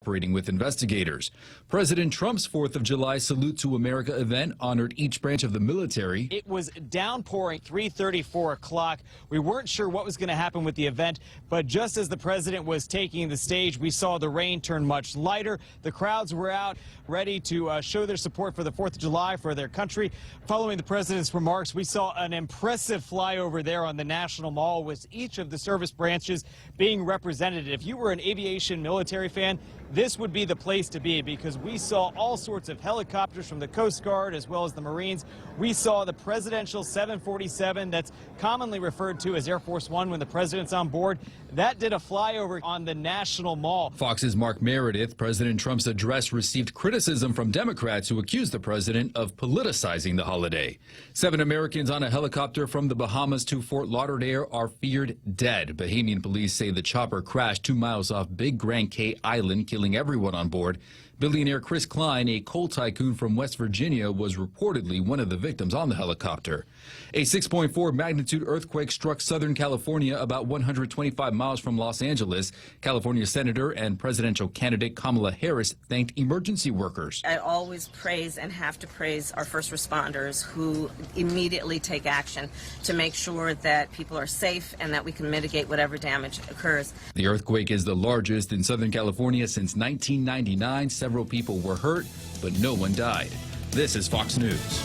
cooperating with investigators. President Trump's 4th of July Salute to America event honored each branch of the military. It was downpouring 3:30, 4 o'clock. We weren't sure what was going to happen with the event, but just as the president was taking the stage, we saw the rain turn much lighter. The crowds were out ready to show their support for the 4th of July, for their country. Following the president's remarks, we saw an impressive flyover there on the National Mall with each of the service branches being represented. If you were an aviation military fan, this would be the place to be, because we saw all sorts of helicopters from the Coast Guard as well as the Marines. We saw the presidential 747 that's commonly referred to as Air Force One when the president's on board. That did a flyover on the National Mall. Fox's Mark Meredith. President Trump's address received criticism from Democrats who accused the president of politicizing the holiday. 7 Americans on a helicopter from the Bahamas to Fort Lauderdale are feared dead. Bahamian police say the chopper crashed 2 miles off Big Grand Cay Island, killing everyone on board. Billionaire Chris Klein, a coal tycoon from West Virginia, was reportedly one of the victims on the helicopter. A 6.4 magnitude earthquake struck Southern California about 125 miles from Los Angeles. California Senator and presidential candidate Kamala Harris thanked emergency workers. I always praise and have to praise our first responders who immediately take action to make sure that people are safe and that we can mitigate whatever damage occurs. The earthquake is the largest in Southern California since 1999. Several people were hurt, but no one died. This is Fox News.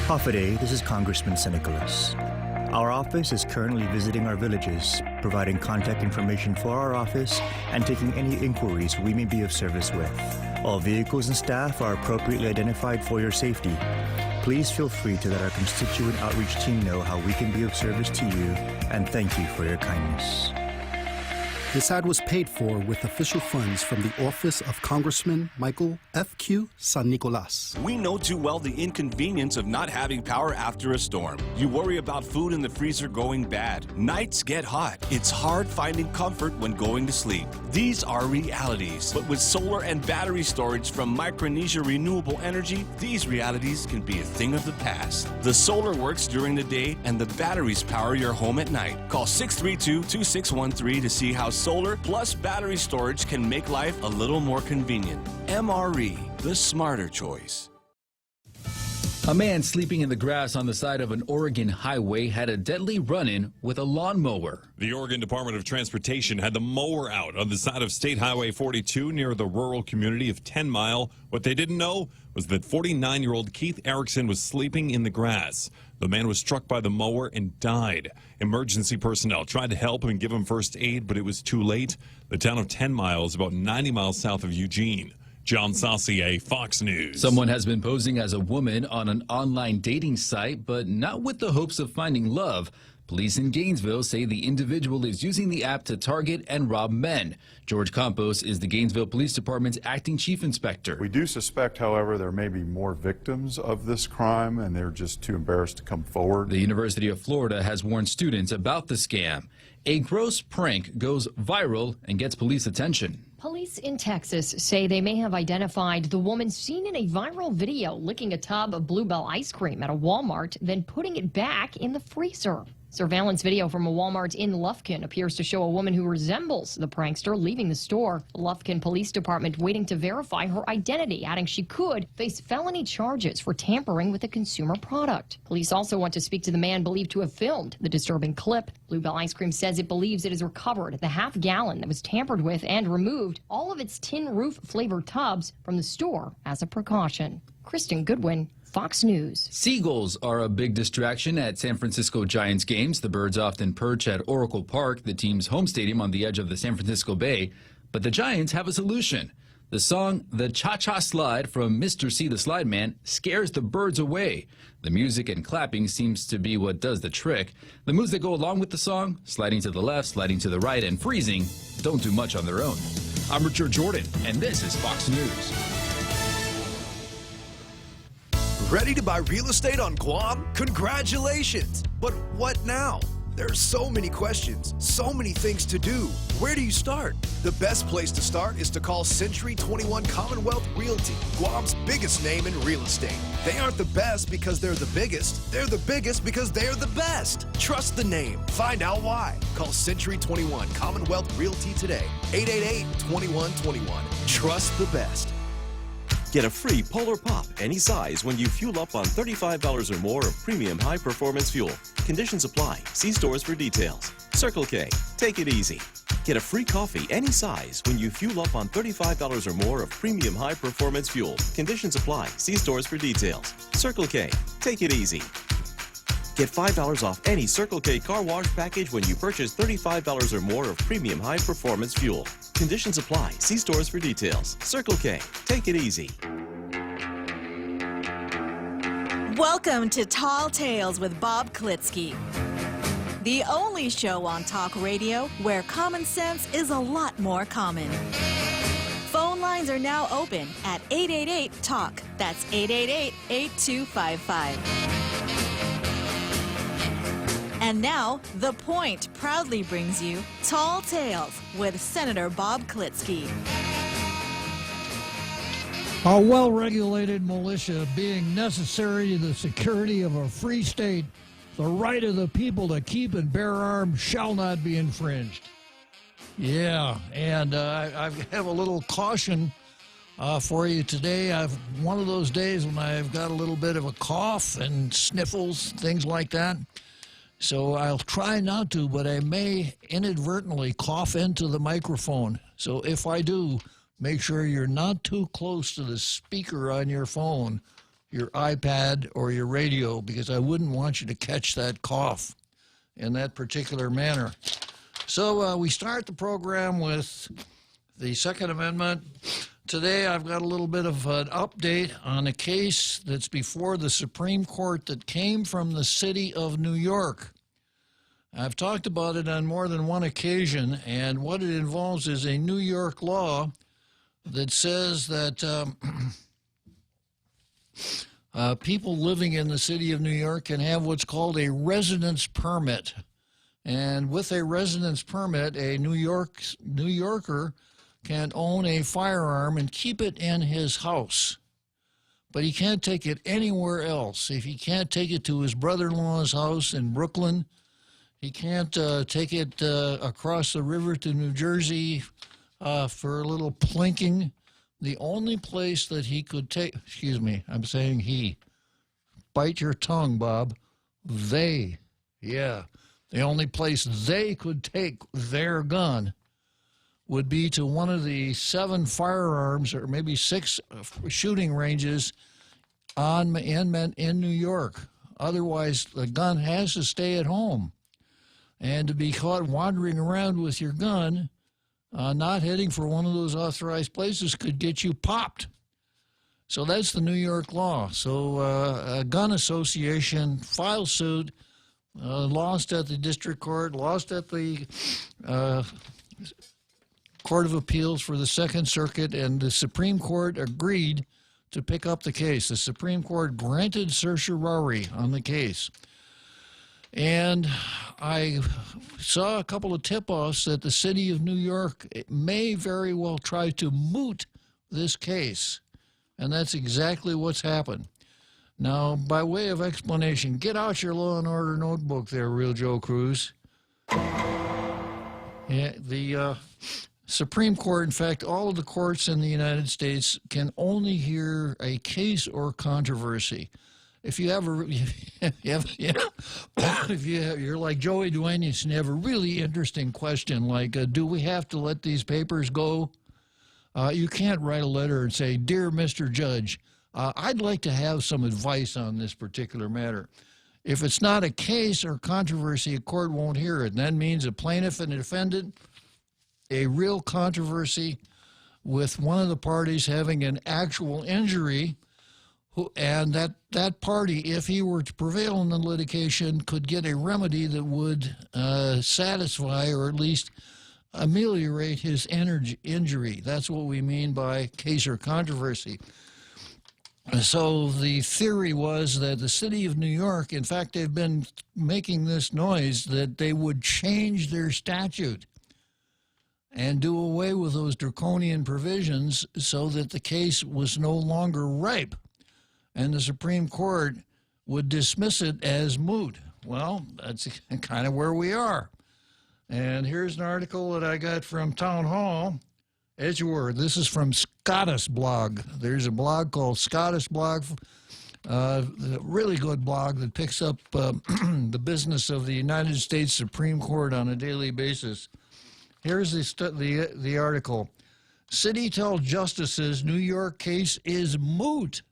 Hafaday, this is Congressman Nicholas. Our office is currently visiting our villages, providing contact information for our office and taking any inquiries we may be of service with. All vehicles and staff are appropriately identified for your safety. Please feel free to let our constituent outreach team know how we can be of service to you, and thank you for your kindness. This ad was paid for with official funds from the office of Congressman Michael F.Q. San Nicolas. We know too well the inconvenience of not having power after a storm. You worry about food in the freezer going bad. Nights get hot. It's hard finding comfort when going to sleep. These are realities. But with solar and battery storage from Micronesia Renewable Energy, these realities can be a thing of the past. The solar works during the day and the batteries power your home at night. Call 632-2613 to see how solar plus battery storage can make life a little more convenient. MRE, the smarter choice. A man sleeping in the grass on the side of an Oregon highway had a deadly run-in with a lawnmower. The Oregon Department of Transportation had the mower out on the side of State Highway 42 near the rural community of 10 Mile. What they didn't know was that 49-year-old Keith Erickson was sleeping in the grass. The man was struck by the mower and died. Emergency personnel tried to help him and give him first aid, but it was too late. The town of 10 Mile is about 90 miles south of Eugene. John Saucier, Fox News. Someone has been posing as a woman on an online dating site, but not with the hopes of finding love. Police in Gainesville say the individual is using the app to target and rob men. George Campos is the Gainesville Police Department's acting chief inspector. We do suspect, however, there may be more victims of this crime, and they're just too embarrassed to come forward. The University of Florida has warned students about the scam. A gross prank goes viral and gets police attention. Police in Texas say they may have identified the woman seen in a viral video licking a tub of Bluebell ice cream at a Walmart, then putting it back in the freezer. Surveillance video from a Walmart in Lufkin appears to show a woman who resembles the prankster leaving the store. The Lufkin Police Department waiting to verify her identity, adding she could face felony charges for tampering with a consumer product. Police also want to speak to the man believed to have filmed the disturbing clip. Bluebell Ice Cream says it believes it has recovered the half-gallon that was tampered with and removed all of its tin roof flavored tubs from the store as a precaution. Kristen Goodwin, Fox News. Seagulls are a big distraction at San Francisco Giants games. The birds often perch at Oracle Park, the team's home stadium on the edge of the San Francisco Bay. But the Giants have a solution. The song The Cha-Cha Slide from Mr. C the Slide Man scares the birds away. The music and clapping seems to be what does the trick. The moves that go along with the song, sliding to the left, sliding to the right, and freezing, don't do much on their own. I'm Richard Jordan, and this is Fox News. Ready to buy real estate on Guam? Congratulations! But what now? There are so many questions, so many things to do. Where do you start? The best place to start is to call Century 21 Commonwealth Realty, Guam's biggest name in real estate. They aren't the best because they're the biggest. They're the biggest because they're the best. Trust the name. Find out why. Call Century 21 Commonwealth Realty today. 888-2121. Trust the best. Get a free Polar Pop any size when you fuel up on $35 or more of premium high-performance fuel. Conditions apply. See stores for details. Circle K. Take it easy. Get a free coffee any size when you fuel up on $35 or more of premium high-performance fuel. Conditions apply. See stores for details. Circle K. Take it easy. Get $5 off any Circle K car wash package when you purchase $35 or more of premium high-performance fuel. Conditions apply. See stores for details. Circle K. Take it easy. Welcome to Tall Tales with Bob Klitzkie, the only show on talk radio where common sense is a lot more common. Phone lines are now open at 888-TALK. That's 888-8255. And now, The Point proudly brings you Tall Tales with Senator Bob Klitzkie. A well-regulated militia being necessary to the security of a free state, the right of the people to keep and bear arms shall not be infringed. Yeah, and I have a little caution for you today. One of those days when I've got a little bit of a cough and sniffles, things like that. So I'll try not to, but I may inadvertently cough into the microphone. So if I do, make sure you're not too close to the speaker on your phone, your iPad, or your radio, because I wouldn't want you to catch that cough in that particular manner. So we start the program with the Second Amendment. Today I've got a little bit of an update on a case that's before the Supreme Court that came from the city of New York. I've talked about it on more than one occasion, and what it involves is a New York law that says that people living in the city of New York can have what's called a residence permit. And with a residence permit, a New Yorker can own a firearm and keep it in his house. But he can't take it anywhere else. If he can't take it to his brother-in-law's house in Brooklyn, he can't take it across the river to New Jersey for a little plinking. The only place that he could take, excuse me, I'm saying he. Bite your tongue, Bob. They, yeah. The only place they could take their gun would be to one of the 7 firearms or maybe 6 shooting ranges in New York. Otherwise, the gun has to stay at home. And to be caught wandering around with your gun, not heading for one of those authorized places could get you popped. So that's the New York law. So a gun association filed suit, lost at the district court, lost at the Court of Appeals for the Second Circuit, and the Supreme Court agreed to pick up the case. The Supreme Court granted certiorari on the case. And I saw a couple of tip-offs that the city of New York may very well try to moot this case. And that's exactly what's happened. Now, by way of explanation, get out your Law and Order notebook there, Real Joe Cruz. Yeah, the Supreme Court, in fact, all of the courts in the United States can only hear a case or controversy. If you have you're like Joey Duenas and you have a really interesting question like, do we have to let these papers go? You can't write a letter and say, "Dear Mr. Judge, I'd like to have some advice on this particular matter." If it's not a case or controversy, a court won't hear it. And that means a plaintiff and a defendant, a real controversy with one of the parties having an actual injury, and that party, if he were to prevail in the litigation, could get a remedy that would satisfy or at least ameliorate his injury. That's what we mean by case or controversy. So the theory was that the city of New York, in fact, they've been making this noise that they would change their statute and do away with those draconian provisions so that the case was no longer ripe and the Supreme Court would dismiss it as moot. Well, that's kind of where we are. And here's an article that I got from Town Hall. As you were, this is from Scottish Blog. There's a blog called Scottish Blog, a really good blog that picks up the business of the United States Supreme Court on a daily basis. Here's the article. City tells justices New York case is moot.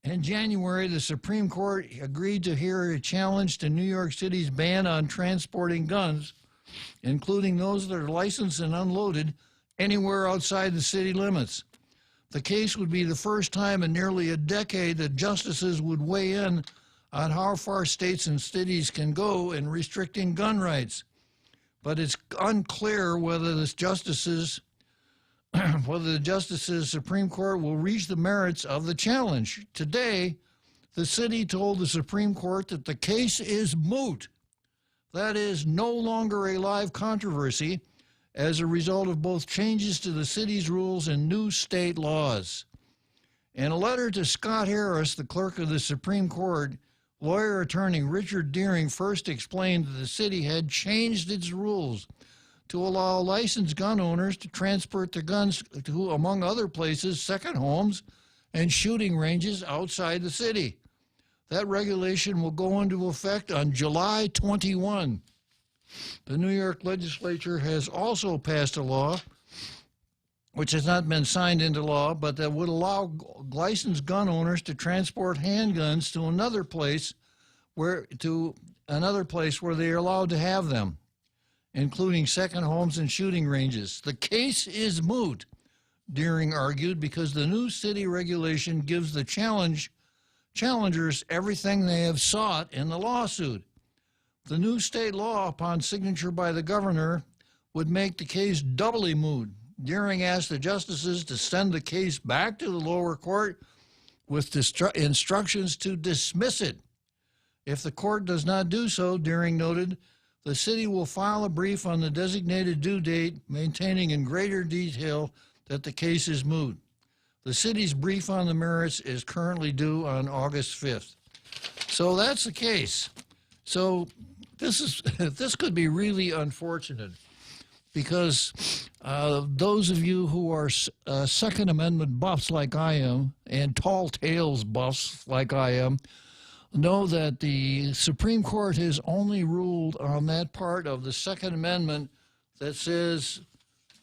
In January, the Supreme Court agreed to hear a challenge to New York City's ban on transporting guns, including those that are licensed and unloaded, anywhere outside the city limits. The case would be the first time in nearly a decade that justices would weigh in on how far states and cities can go in restricting gun rights. But it's unclear whether the justices Supreme Court will reach the merits of the challenge. Today, the city told the Supreme Court that the case is moot. That is no longer a live controversy as a result of both changes to the city's rules and new state laws. In a letter to Scott Harris, the clerk of the Supreme Court, lawyer attorney Richard Deering first explained that the city had changed its rules to allow licensed gun owners to transport their guns to, among other places, second homes and shooting ranges outside the city. That regulation will go into effect on July 21. The New York legislature has also passed a law, which has not been signed into law, but that would allow licensed gun owners to transport handguns to another place where they are allowed to have them, including second homes and shooting ranges. The case is moot, Deering argued, because the new city regulation gives the challengers everything they have sought in the lawsuit. The new state law, upon signature by the governor, would make the case doubly moot. Deering asked the justices to send the case back to the lower court with instructions to dismiss it. If the court does not do so, Deering noted, the city will file a brief on the designated due date, maintaining in greater detail that the case is moot. The city's brief on the merits is currently due on August 5th. So that's the case. So this could be really unfortunate because those of you who are Second Amendment buffs like I am and tall tales buffs like I am know that the Supreme Court has only ruled on that part of the Second Amendment that says,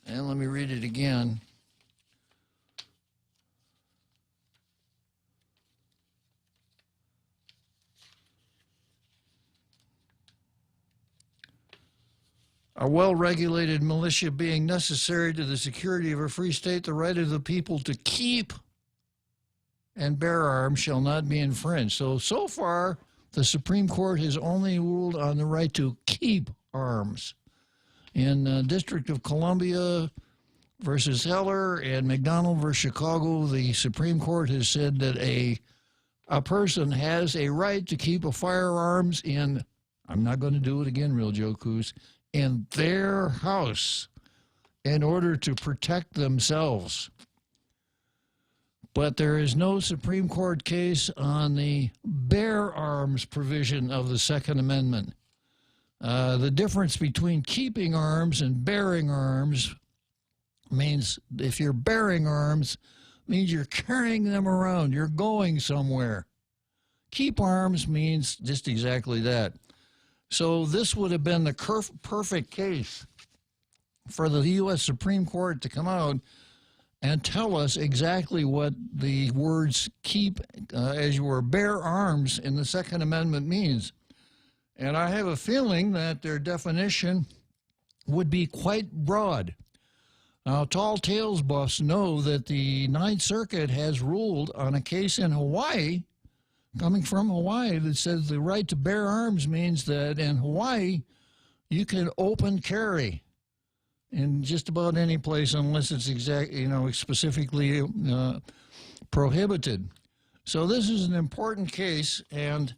and let me read it again, a well-regulated militia being necessary to the security of a free state, the right of the people to keep and bear arms shall not be infringed. So far, the Supreme Court has only ruled on the right to keep arms. In District of Columbia versus Heller and McDonald versus Chicago, the Supreme Court has said that a person has a right to keep a firearms in, I'm not going to do it again, Real Joe Coos, in their house in order to protect themselves. But there is no Supreme Court case on the bear arms provision of the Second Amendment. The difference between keeping arms and bearing arms means if you're bearing arms, means you're carrying them around, you're going somewhere. Keep arms means just exactly that. So this would have been the perfect case for the U.S. Supreme Court to come out and tell us exactly what the words keep, as you were, bear arms in the Second Amendment means. And I have a feeling that their definition would be quite broad. Now, tall tales buffs know that the Ninth Circuit has ruled on a case in Hawaii, coming from Hawaii, that says the right to bear arms means that in Hawaii you can open carry in just about any place unless it's specifically prohibited. So this is an important case, and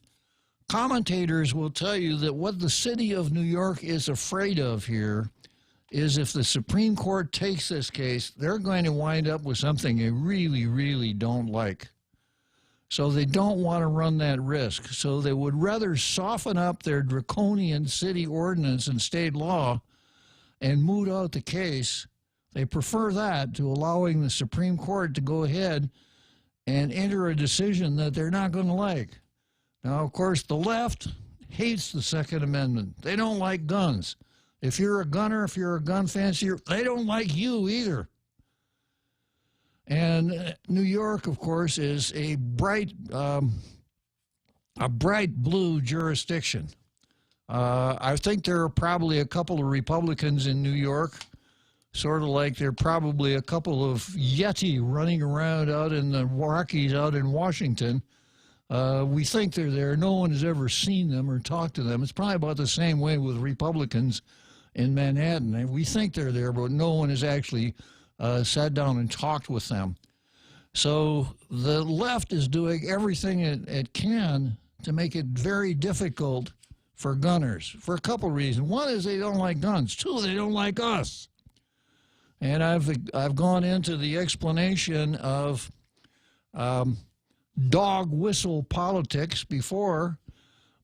commentators will tell you that what the city of New York is afraid of here is if the Supreme Court takes this case, they're going to wind up with something they really, really don't like. So they don't want to run that risk. So they would rather soften up their draconian city ordinance and state law and moot out the case. They prefer that to allowing the Supreme Court to go ahead and enter a decision that they're not going to like. Now, of course, the left hates the Second Amendment. They don't like guns. If you're a gunner, if you're a gun fancier, they don't like you either. And New York, of course, is a bright blue jurisdiction. I think there are probably a couple of Republicans in New York, sort of like there are probably a couple of Yeti running around out in the Rockies out in Washington. We think they're there. No one has ever seen them or talked to them. It's probably about the same way with Republicans in Manhattan. We think they're there, but no one has actually sat down and talked with them. So the left is doing everything it can to make it very difficult for gunners for a couple reasons. One is they don't like guns. Two, they don't like us. And I've gone into the explanation of dog whistle politics before,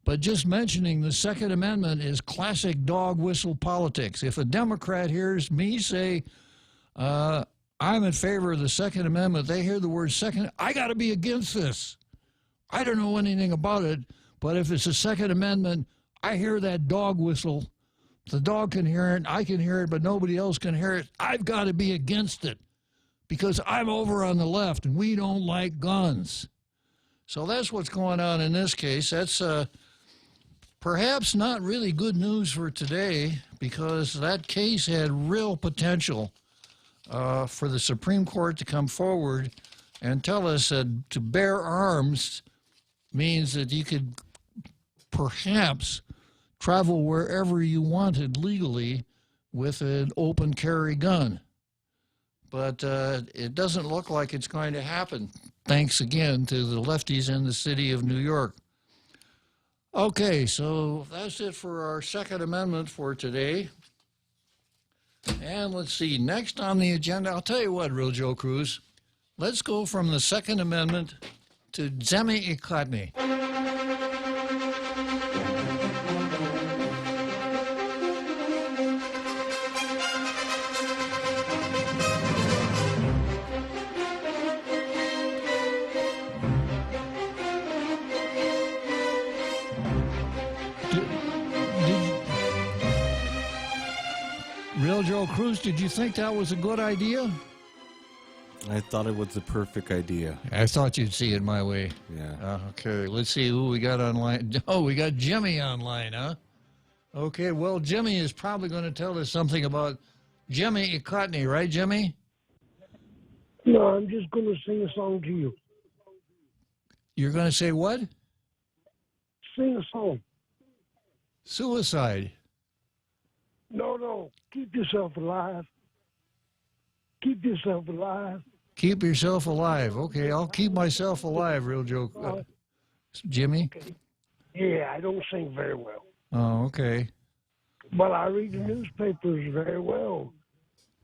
but just mentioning the Second Amendment is classic dog whistle politics. If a Democrat hears me say, I'm in favor of the Second Amendment, they hear the word second, I got to be against this. I don't know anything about it, but if it's a Second Amendment, I hear that dog whistle. The dog can hear it, I can hear it, but nobody else can hear it. I've got to be against it because I'm over on the left and we don't like guns. So that's what's going on in this case. That's perhaps not really good news for today because that case had real potential for the Supreme Court to come forward and tell us that to bear arms means that you could perhaps travel wherever you wanted legally with an open carry gun. But it doesn't look like it's going to happen, thanks again to the lefties in the city of New York. Okay, so that's it for our Second Amendment for today. And let's see, next on the agenda, I'll tell you what, Real Joe Cruz, let's go from the Second Amendment to Zemi Ikatni. Real Joe Cruz, did you think that was a good idea? I thought it was the perfect idea. I thought you'd see it my way. Yeah. Okay, let's see who we got online. Oh, we got Jimmy online, huh? Okay, well, Jimmy is probably going to tell us something about Jimmy Ikatni, right, Jimmy? No, I'm just going to sing a song to you. You're going to say what? Sing a song. Suicide. No. Keep yourself alive. Keep yourself alive. Keep yourself alive. Okay, I'll keep myself alive, Real Joe. Jimmy? Okay. Yeah, I don't sing very well. Oh, okay. But I read the newspapers very well.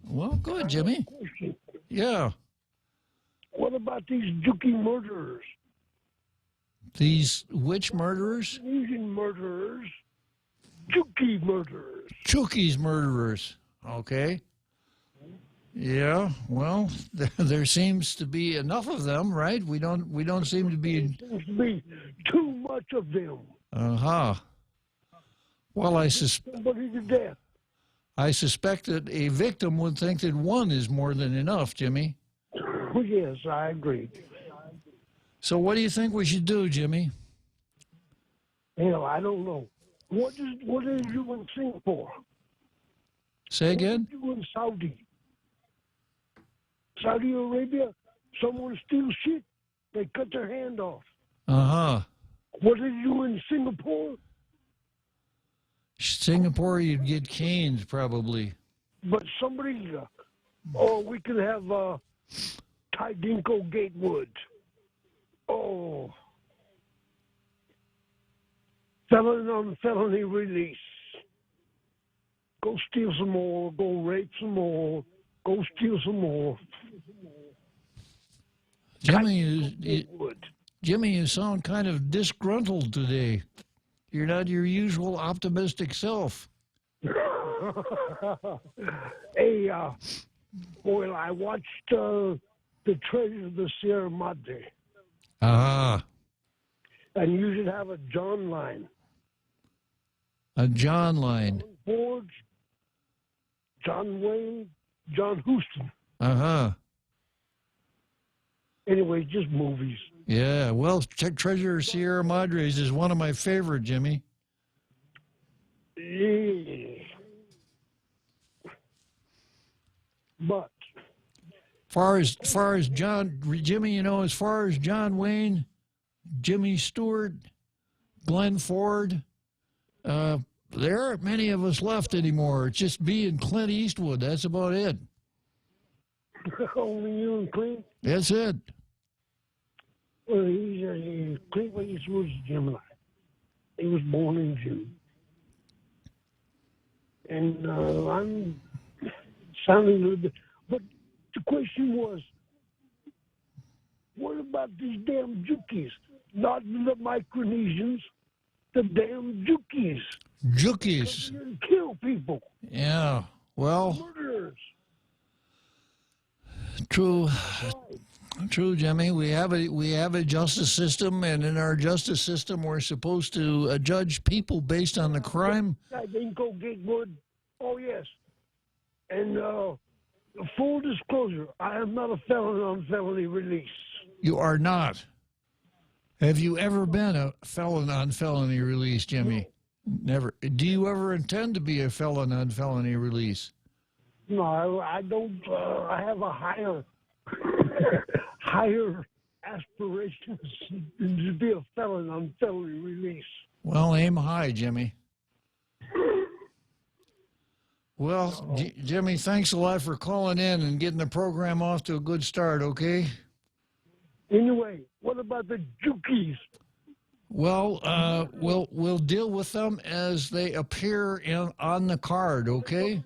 Well, good, Jimmy. Yeah. What about these Juki murderers? These which murderers? Asian murderers. Juki murderers. Chuki's murderers. Okay. Yeah. Well, there seems to be enough of them, right? We don't seem to be. There seems to be too much of them. Well, I somebody to death. I suspect that a victim would think that one is more than enough, Jimmy. Yes, I agree. So what do you think we should do, Jimmy? Hell, I don't know. What did you in Singapore? Say again? What did you in Saudi Arabia, someone steals shit, they cut their hand off. What did you do in Singapore? Singapore, you'd get caned probably. But somebody, or we could have Ty Dinko Gatewood. Oh, felon on felony release. Go steal some more, go rape some more, go steal some more. Jimmy, you sound kind of disgruntled today. You're not your usual optimistic self. Hey, well, I watched The Treasure of the Sierra Madre. Ah. And you should have a John line. A John line. Ford, John Wayne, John Huston. Uh-huh. Anyway, just movies. Yeah, well, Treasure of Sierra Madres is one of my favorite, Jimmy. Yeah. But far as Jimmy, you know, as far as John Wayne, Jimmy Stewart, Glenn Ford, there aren't many of us left anymore. It's just me and Clint Eastwood. That's about it. Only you and Clint? That's it. Well, Clint Eastwood's a Gemini. He was born in June. And I'm sounding a little bit. But the question was, what about these damn Jukies? Not the Micronesians, the damn Jukies. Jukies. Kill people. Yeah. Well. Murderers. True. True, Jimmy. We have a justice system, and in our justice system, we're supposed to judge people based on the crime. I didn't go Gatewood. Oh yes. And full disclosure, I am not a felon on felony release. You are not. Have you ever been a felon on felony release, Jimmy? Never. Do you ever intend to be a felon on felony release? No, I don't. I have a higher aspirations than to be a felon on felony release. Well, aim high, Jimmy. Well, Jimmy, thanks a lot for calling in and getting the program off to a good start, okay? Anyway, what about the Jukies? Well, we'll deal with them as they appear on the card, okay?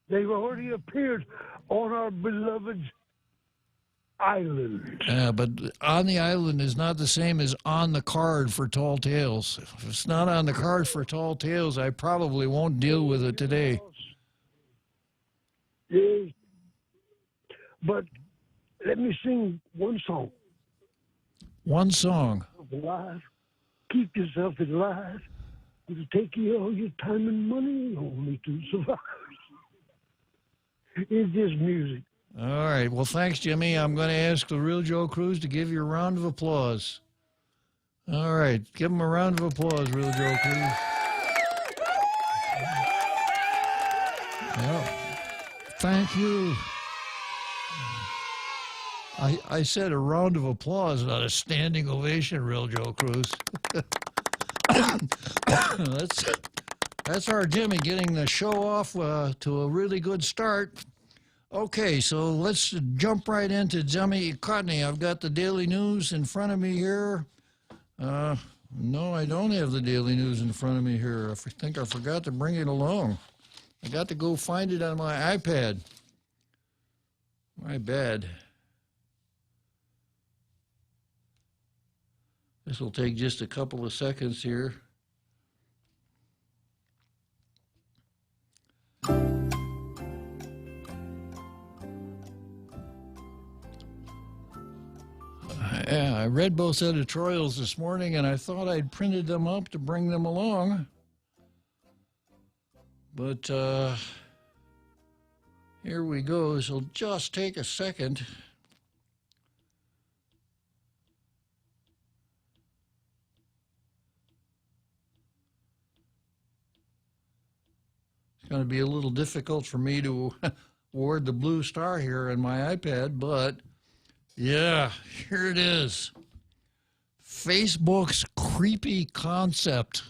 They've already appeared on our beloved island. But on the island is not the same as on the card for Tall Tales. If it's not on the card for Tall Tales, I probably won't deal with it today. Yeah. But let me sing one song. One song. Alive. Keep yourself alive. It'll take you all your time and money only to survive. It's just music. All right. Well, thanks, Jimmy. I'm going to ask the Real Joe Cruz to give you a round of applause. All right. Give him a round of applause, Real Joe Cruz. Well, thank you. I said a round of applause, not a standing ovation, Real Joe Cruz. That's our Jimmy getting the show off to a really good start. Okay, so let's jump right into Jimmy Cotney. I've got the Daily News in front of me here. No, I don't have the Daily News in front of me here. I think I forgot to bring it along. I got to go find it on my iPad. My bad. This will take just a couple of seconds here. Yeah, I read both editorials this morning, and I thought I'd printed them up to bring them along. But here we go. This will just take a second. It's going to be a little difficult for me to award the blue star here on my iPad, but yeah, here it is. Facebook's creepy concept.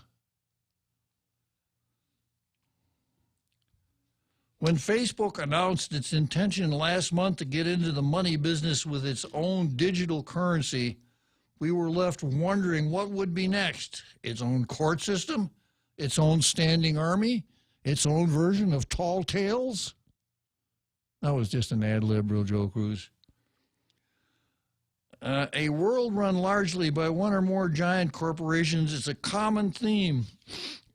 When Facebook announced its intention last month to get into the money business with its own digital currency, we were left wondering what would be next. Its own court system? Its own standing army? Its own version of Tall Tales? That was just an ad lib, real Joe Cruz. A world run largely by one or more giant corporations is a common theme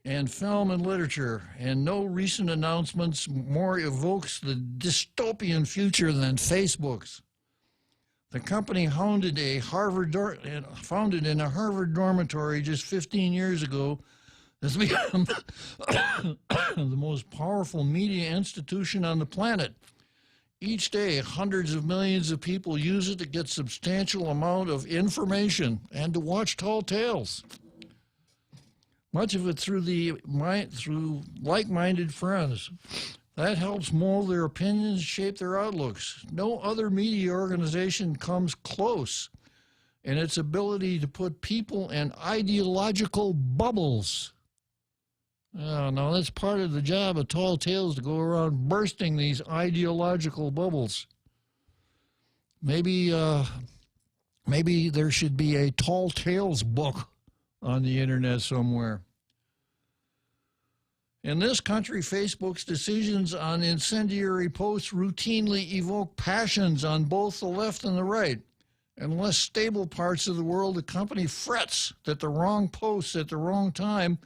in film and literature, and no recent announcements more evokes the dystopian future than Facebook's. The company founded in a Harvard dormitory just 15 years ago has become the most powerful media institution on the planet. Each day, hundreds of millions of people use it to get substantial amount of information and to watch tall tales. Much of it through like-minded friends. That helps mold their opinions, shape their outlooks. No other media organization comes close in its ability to put people in ideological bubbles. Oh, no, that's part of the job of Tall Tales, to go around bursting these ideological bubbles. Maybe there should be a Tall Tales book on the internet somewhere. In this country, Facebook's decisions on incendiary posts routinely evoke passions on both the left and the right. In less stable parts of the world, the company frets that the wrong posts at the wrong time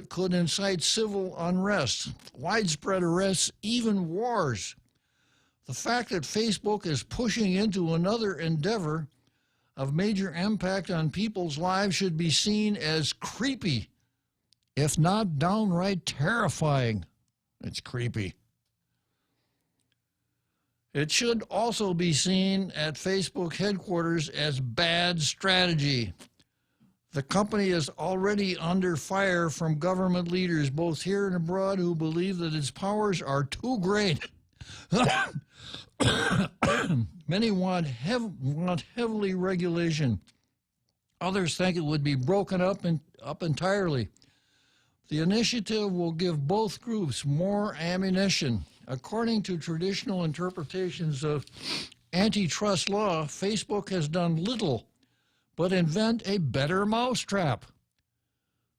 could incite civil unrest, widespread arrests, even wars. The fact that Facebook is pushing into another endeavor of major impact on people's lives should be seen as creepy, if not downright terrifying. It's creepy. It should also be seen at Facebook headquarters as bad strategy. The company is already under fire from government leaders, both here and abroad, who believe that its powers are too great. Many want heavily regulation. Others think it would be broken up entirely. The initiative will give both groups more ammunition. According to traditional interpretations of antitrust law, Facebook has done little but invent a better mousetrap.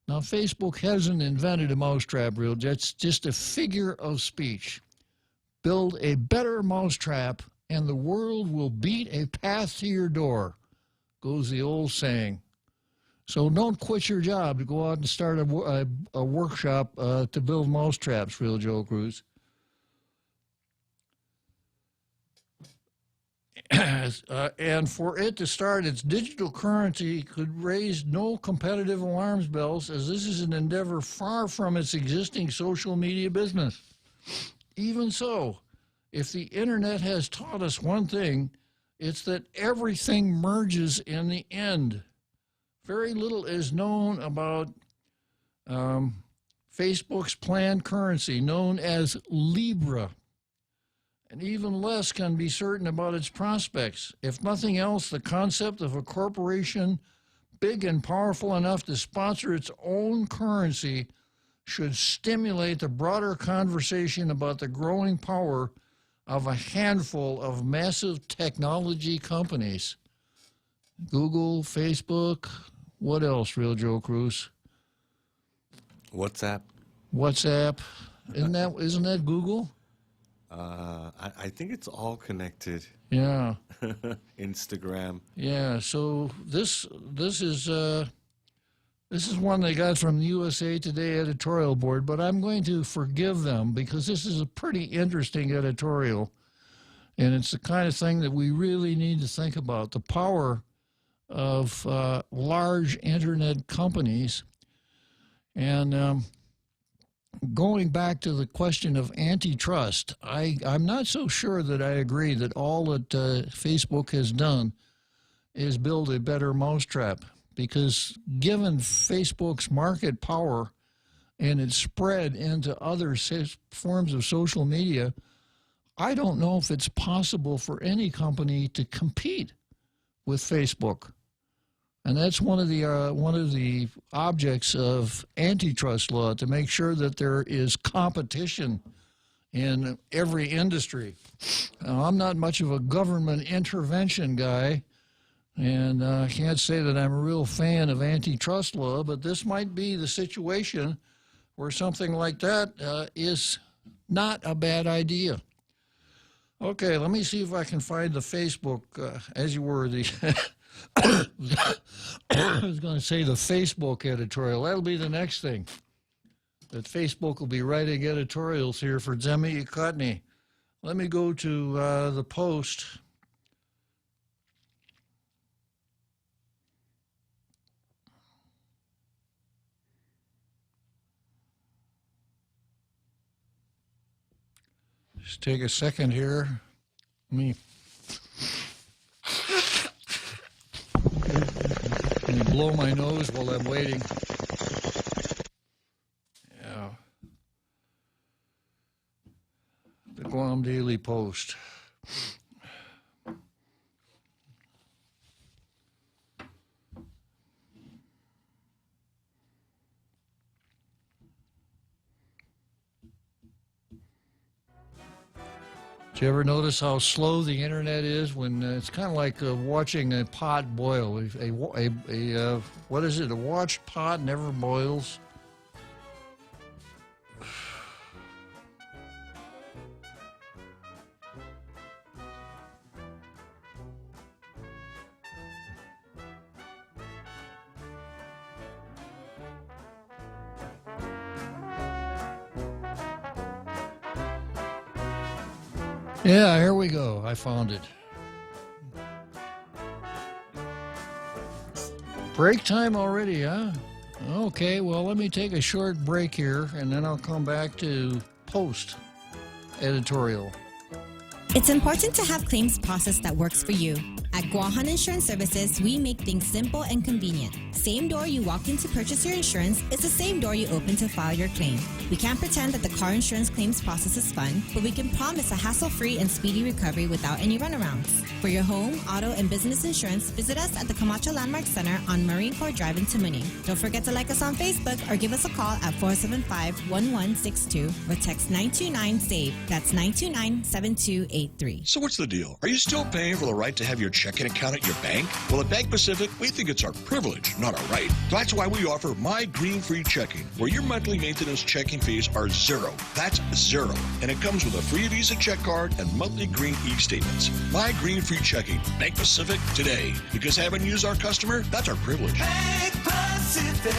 Now, Facebook hasn't invented a mousetrap, real. That's just a figure of speech. Build a better mousetrap, and the world will beat a path to your door, goes the old saying. So don't quit your job to go out and start a workshop to build mousetraps, real Joe Cruz. And for it to start its digital currency could raise no competitive alarms bells, as this is an endeavor far from its existing social media business. Even so, if the internet has taught us one thing, it's that everything merges in the end. Very little is known about Facebook's planned currency, known as Libra. And even less can be certain about its prospects. If nothing else, the concept of a corporation big and powerful enough to sponsor its own currency should stimulate the broader conversation about the growing power of a handful of massive technology companies. Google, Facebook, what else, real Joe Cruz? WhatsApp. Isn't that Google? I think it's all connected. Yeah. Instagram. Yeah. So this is one they got from the USA Today editorial board, but I'm going to forgive them because this is a pretty interesting editorial, and it's the kind of thing that we really need to think about: the power of large internet companies. And going back to the question of antitrust, I'm not so sure that I agree that all that Facebook has done is build a better mousetrap, because given Facebook's market power and its spread into other forms of social media, I don't know if it's possible for any company to compete with Facebook. And that's one of the objects of antitrust law, to make sure that there is competition in every industry. I'm not much of a government intervention guy, and I can't say that I'm a real fan of antitrust law, but this might be the situation where something like that is not a bad idea. Okay, let me see if I can find the Facebook, as you were, the I was going to say the Facebook editorial. That'll be the next thing. That Facebook will be writing editorials here for Zemi Ikotny. Let me go to the Post. Just take a second here. Let me blow my nose while I'm waiting. Yeah. The Guam Daily Post. Do you ever notice how slow the internet is when it's kind of like watching a pot boil? What is it? A watched pot never boils. Yeah, here we go. I found it. Break time already, huh? Okay, well, let me take a short break here, and then I'll come back to Post editorial. It's important to have claims process that works for you. At Guahan Insurance Services, we make things simple and convenient. Same door you walk in to purchase your insurance is the same door you open to file your claim. We can't pretend that the car insurance claims process is fun, but we can promise a hassle-free and speedy recovery without any runarounds. For your home, auto, and business insurance, visit us at the Camacho Landmark Center on Marine Corps Drive in Tamuning. Don't forget to like us on Facebook or give us a call at 475-1162 or text 929-SAVE. That's 929-7283. So what's the deal? Are you still paying for the right to have your checking account at your bank? Well, at Bank Pacific, we think it's our privilege, not our right. That's why we offer My Green Free Checking, where your monthly maintenance checking fees are zero. That's zero. And it comes with a free Visa check card and monthly green e-statements. My Green Free Checking. Bank Pacific today. Because having you as our customer, that's our privilege. Bank Pacific,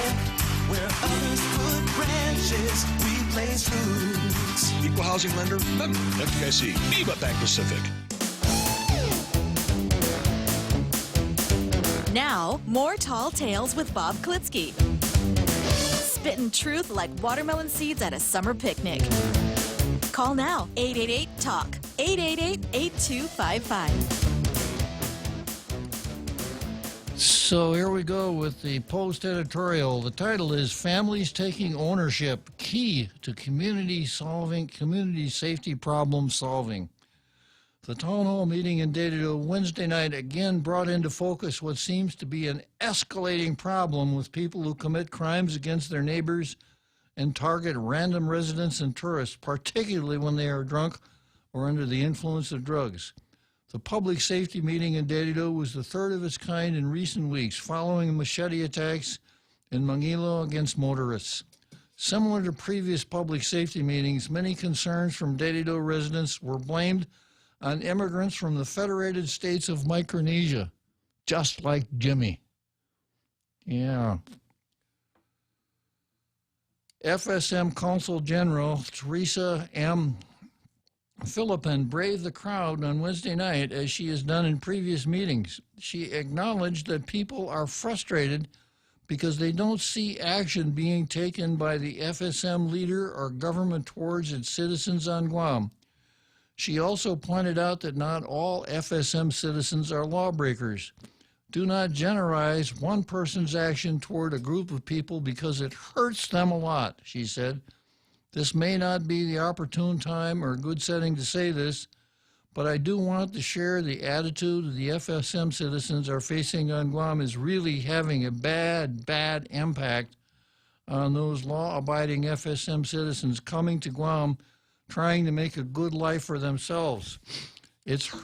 where others put branches, we place roots. Equal housing lender, member FDIC. Viva Bank Pacific. Now, more Tall Tales with Bob Klitzkie. Spitting truth like watermelon seeds at a summer picnic. Call now, 888-TALK, 888-8255. So here we go with the Post editorial. The title is Families Taking Ownership, Key to Community Safety Problem Solving. The town hall meeting in Datado Wednesday night again brought into focus what seems to be an escalating problem with people who commit crimes against their neighbors and target random residents and tourists, particularly when they are drunk or under the influence of drugs. The public safety meeting in Datado was the third of its kind in recent weeks, following machete attacks in Mangilo against motorists. Similar to previous public safety meetings, many concerns from Datado residents were blamed on immigrants from the Federated States of Micronesia, just like Jimmy. Yeah. FSM Consul General Teresa M. Philippin braved the crowd on Wednesday night, as she has done in previous meetings. She acknowledged that people are frustrated because they don't see action being taken by the FSM leader or government towards its citizens on Guam. She also pointed out that not all FSM citizens are lawbreakers. Do not generalize one person's action toward a group of people because it hurts them a lot, she said. This may not be the opportune time or good setting to say this, but I do want to share the attitude the FSM citizens are facing on Guam is really having a bad impact on those law-abiding FSM citizens coming to Guam trying to make a good life for themselves. It's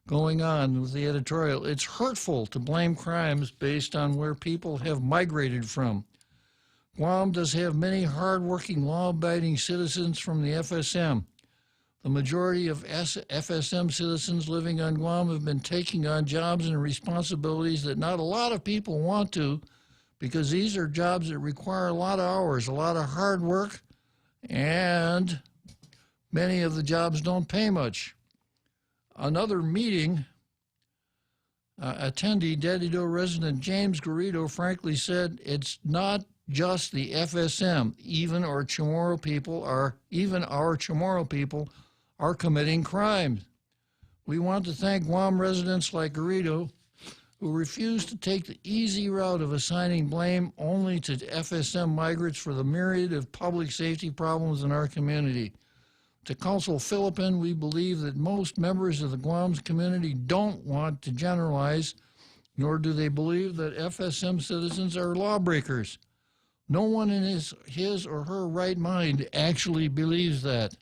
going on with the editorial. It's hurtful to blame crimes based on where people have migrated from. Guam does have many hardworking, law-abiding citizens from the FSM. The majority of FSM citizens living on Guam have been taking on jobs and responsibilities that not a lot of people want to, because these are jobs that require a lot of hours, a lot of hard work, and many of the jobs don't pay much. Another meeting, attendee Dedido resident James Garrido frankly said, it's not just the FSM, even our Chamorro people are committing crimes. We want to thank Guam residents like Garrido who refuse to take the easy route of assigning blame only to FSM migrants for the myriad of public safety problems in our community. To Council Philippine, we believe that most members of the Guam's community don't want to generalize, nor do they believe that FSM citizens are lawbreakers. No one in his or her right mind actually believes that.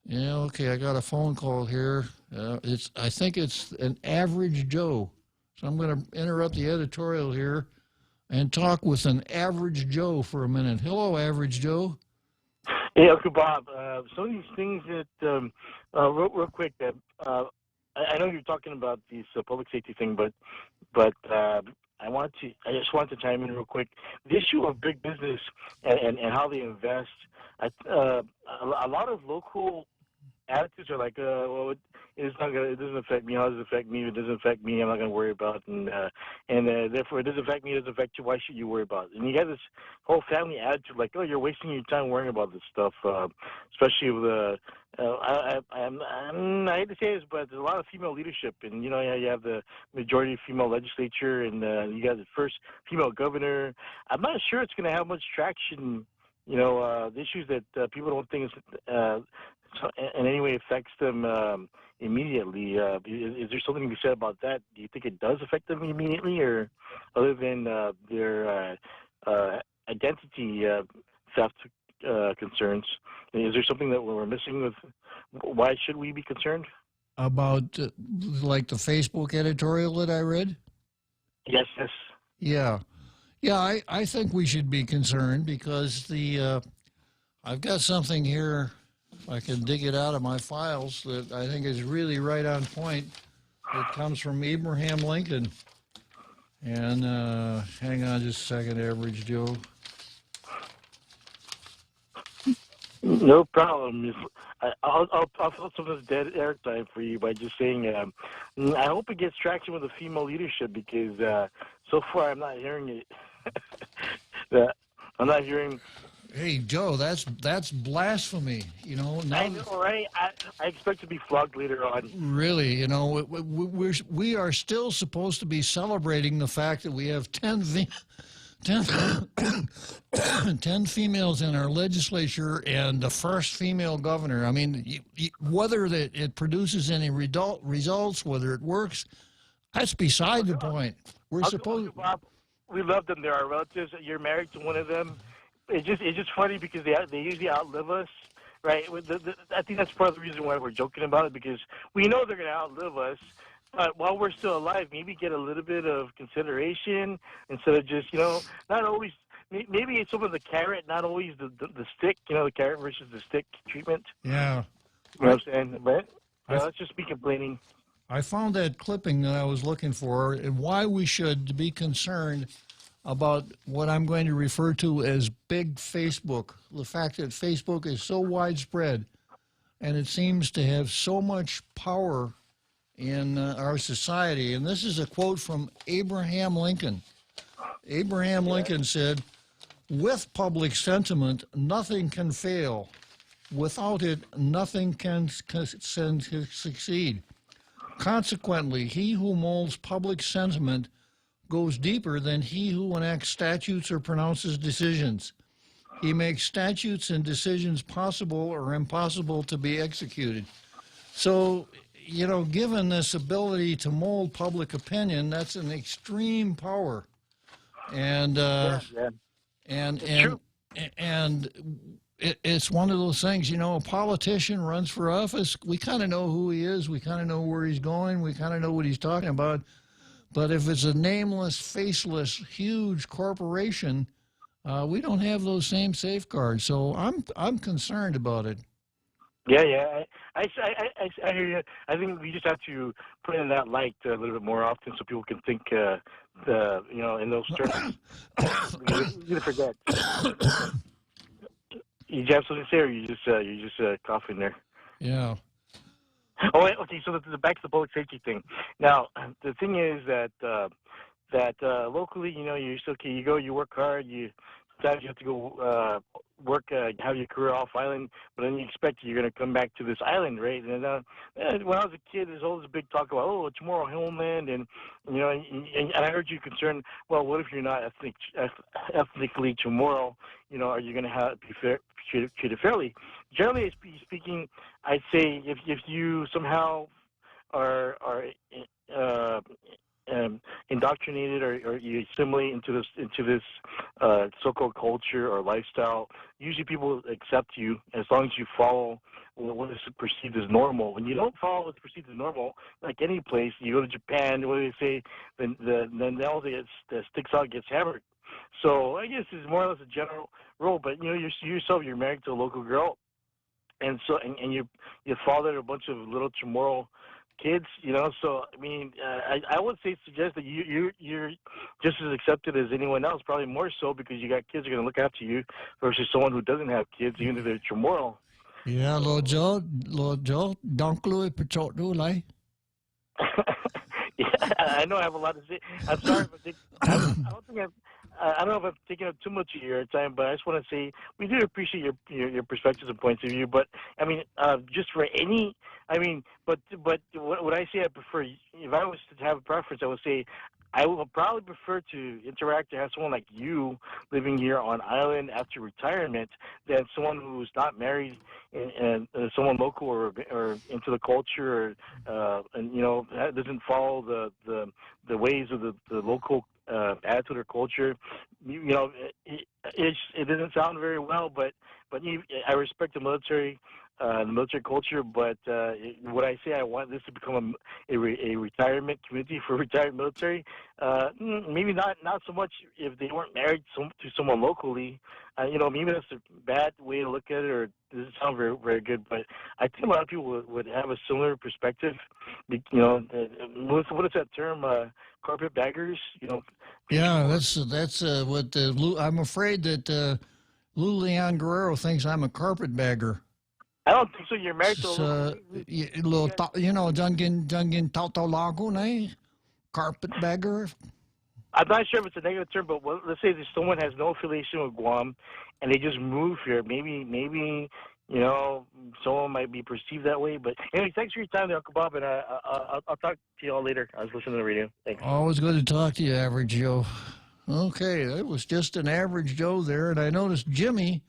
Yeah, okay, I got a phone call here. I think it's an average Joe. So I'm going to interrupt the editorial here and talk with an average Joe for a minute. Hello, average Joe. Hey, Uncle Bob. Some of these things that, real quick, I know you're talking about this public safety thing, but I just want to chime in real quick. The issue of big business and how they invest. A lot of local attitudes are like, well, it doesn't affect me. How does it affect me? It doesn't affect me. I'm not going to worry about it. And therefore, it doesn't affect me. It doesn't affect you. Why should you worry about it? And you got this whole family attitude like, oh, you're wasting your time worrying about this stuff, especially with I hate to say this, but there's a lot of female leadership, and you have the majority female legislature, and you got the first female governor. I'm not sure it's going to have much traction. The issues that people don't think in any way affects them immediately. Is there something to be said about that? Do you think it does affect them immediately, or other than their identity theft concerns? Is there something that we're missing with why should we be concerned? About like the Facebook editorial that I read? Yes. Yeah, I think we should be concerned because I've got something here, if I can dig it out of my files, that I think is really right on point. It comes from Abraham Lincoln. And hang on just a second, average Joe. No problem. I'll fill some of this dead airtime for you by just saying I hope it gets traction with the female leadership, because so far I'm not hearing it. I'm not hearing. Hey Joe, that's blasphemy. Now I know, right? I expect to be flogged later on. Really, we are still supposed to be celebrating the fact that we have 10 females in our legislature and the first female governor. I mean, whether it produces any results, whether it works, that's beside the point. We're supposed. Bob, we love them. They're our relatives. You're married to one of them. It's just funny because they usually outlive us, right? I think that's part of the reason why we're joking about it, because we know they're going to outlive us. But while we're still alive, maybe get a little bit of consideration instead of just, not always. Maybe it's some of the carrot, not always the stick. The carrot versus the stick treatment. Yeah. You know what I'm saying? But let's just be complaining. I found that clipping that I was looking for, and why we should be concerned about what I'm going to refer to as big Facebook. The fact that Facebook is so widespread, and it seems to have so much power in our society. And this is a quote from Abraham Lincoln. Abraham Lincoln said, "With public sentiment, nothing can fail. Without it, nothing can succeed. Consequently, he who molds public sentiment goes deeper than he who enacts statutes or pronounces decisions. He makes statutes and decisions possible or impossible to be executed." So, given this ability to mold public opinion, that's an extreme power. And it's one of those things, a politician runs for office. We kind of know who he is. We kind of know where he's going. We kind of know what he's talking about. But if it's a nameless, faceless, huge corporation, we don't have those same safeguards. So I'm concerned about it. Yeah. I hear you. I think we just have to put in that light a little bit more often so people can think, in those terms. You forget. You have something to say, or you just coughing there? Yeah. Oh, wait, okay. So back to the public safety thing. Now, the thing is that locally, you're still okay. You go, you work hard. Sometimes you have to go work, have your career off island, but then you expect you're going to come back to this island, right? And when I was a kid, there's always a big talk about tomorrow homeland, and I heard you concerned. Well, what if you're not ethnically tomorrow? Are you going to be treated fairly? Generally speaking, I'd say if you somehow are indoctrinated or you assimilate into this so-called culture or lifestyle, usually people accept you as long as you follow what is perceived as normal. When you don't follow what's perceived as normal, like any place, you go to Japan, what do they say? Then all that sticks out gets hammered. So I guess it's more or less a general rule. But you're married to a local girl, and you fathered a bunch of little Chamorro kids, so I mean, I would suggest that you're just as accepted as anyone else, probably more so because you got kids who are going to look after you versus someone who doesn't have kids, even if they're Chamorro. Yeah, Lord Joe, don't glue it, like. Yeah, I know I have a lot to say. I'm sorry if I don't know if I'm taking up too much of your time, but I just want to say we do appreciate your perspectives and points of view. But I mean, just for any, but what I say I prefer. If I was to have a preference, I would say I would probably prefer to interact and have someone like you living here on island after retirement than someone who's not married and someone local or into the culture and doesn't follow the ways of the local attitude or culture. It doesn't sound very well, but I respect the military culture, but what I say, I want this to become a retirement community for retired military. Maybe not so much if they weren't married to someone locally. Maybe that's a bad way to look at it, or it doesn't sound very, very good. But I think a lot of people would have a similar perspective. What is that term? Carpetbaggers. Yeah, that's what I'm afraid that Lou Leon Guerrero thinks I'm a carpetbagger. I don't think so. You're married to a Dungan Tautolago, carpetbagger. I'm not sure if it's a negative term, but let's say that someone has no affiliation with Guam and they just move here. Maybe someone might be perceived that way. But anyway, thanks for your time, Uncle Bob, and I'll talk to you all later. I was listening to the radio. Thanks. Always good to talk to you, Average Joe. Okay, that was just an Average Joe there, and I noticed Jimmy.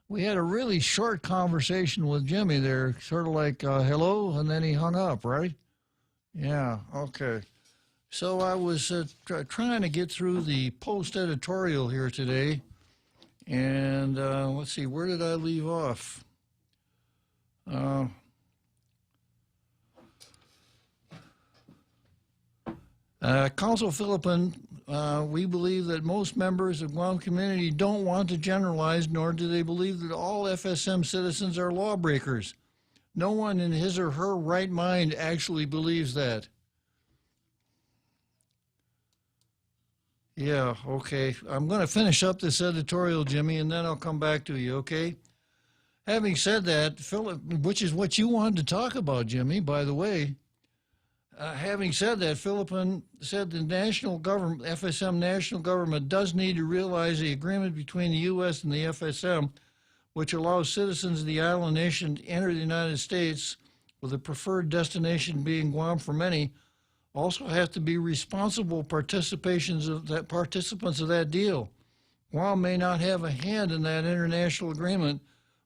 We had a really short conversation with Jimmy there, sort of like hello, and then he hung up, right? Yeah, okay. So I was trying to get through the post-editorial here today, and let's see, where did I leave off? Consul Philippine, we believe that most members of Guam community don't want to generalize, nor do they believe that all FSM citizens are lawbreakers. No one in his or her right mind actually believes that. Yeah, okay. I'm going to finish up this editorial, Jimmy, and then I'll come back to you, okay? Having said that, Philip, which is what you wanted to talk about, Jimmy, by the way. Having said that, Philippine said the national government, FSM national government, does need to realize the agreement between the U.S. and the FSM, which allows citizens of the island nation to enter the United States, with the preferred destination being Guam for many, also have to be responsible participants of that deal. Guam may not have a hand in that international agreement,